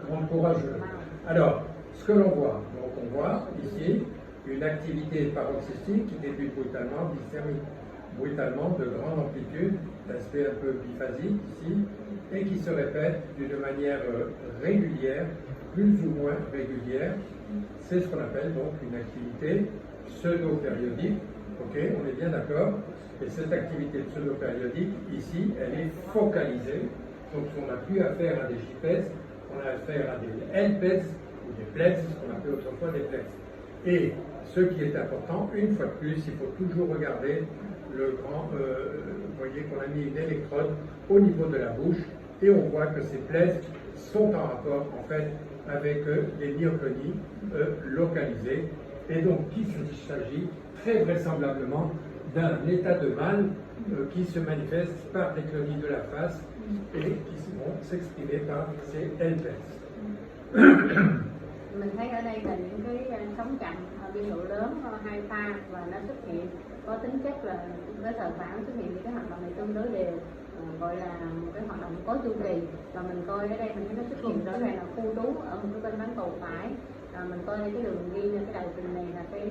Grand courageux. Alors, ce que l'on voit, donc on voit ici une activité paroxystique qui débute brutalement, dysthermique, brutalement de grande amplitude, d'aspect un peu biphasique ici, et qui se répète d'une manière régulière, plus ou moins régulière. C'est ce qu'on appelle donc une activité pseudo-périodique. Ok, on est bien d'accord. Et cette activité pseudo-périodique, ici, elle est focalisée. Donc on n'a plus affaire à des JPEGs, on a affaire à des LPEGs ou des PLEGs, ce qu'on appelait autrefois des PLEGs. Et ce qui est important, une fois de plus, il faut toujours regarder le grand, vous voyez qu'on a mis une électrode au niveau de la bouche, et on voit que ces plaies sont en rapport en fait avec des myoclonies localisées, et donc il s'agit très vraisemblablement d'un état de mal qui se manifeste par des clonies de la face et qui vont s'exprimer par ces LPS. Mình thấy ở đây là những cái sóng chậm biên độ lớn hai pha và nó xuất hiện có tính chất là cái thời phản xuất hiện những cái hoạt động này tương đối đều, gọi là một cái hoạt động có chu kỳ, và mình coi ở đây mình thấy nó xuất hiện rõ ràng là khu trú ở một cái bên bán cầu phải. Mình coi đây cái đường ghi lên cái đầu trình này là cái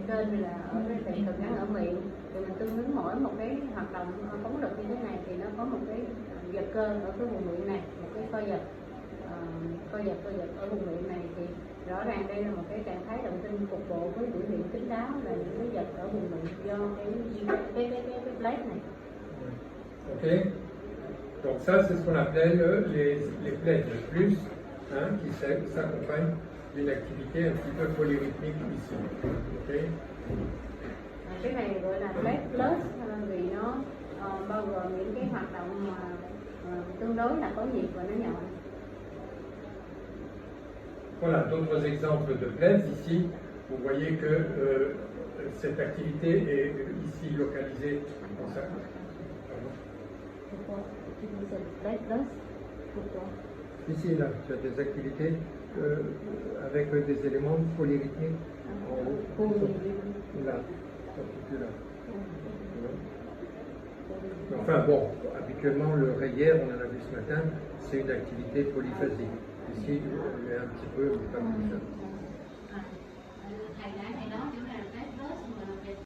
kênh này là ở cái tiền cực ngắn ở miệng, thì mình tương ứng mỗi một cái hoạt động phóng lực như thế này thì nó có một cái giật cơ ở cái vùng miệng này, một cái co giật ở vùng miệng này, thì rõ ràng đây là một cái trạng thái động tinh cục bộ với biểu hiện kín đáo là những cái giật ở vùng miệng do cái plate này. Ok. Donc ça, c'est ce qu'on appelle les plaies de plus, hein, qui s'accompagnent d'une activité un petit peu polyrythmique ici. Ok. Cái này gọi là plate plus vì nó bao gồm những cái hoạt động mà tương đối là có nhiệt và nó nhọn. Voilà, d'autres exemples de plaies ici. Vous voyez que cette activité est ici localisée dans ça. Ici, là, tu as des activités avec des éléments polyrythmiques en haut. Là, là. Enfin bon, habituellement le rayière, on en a vu ce matin, c'est une activité polyphasique. Ici, il est un petit peu, mais pas comme ça. Thầy nói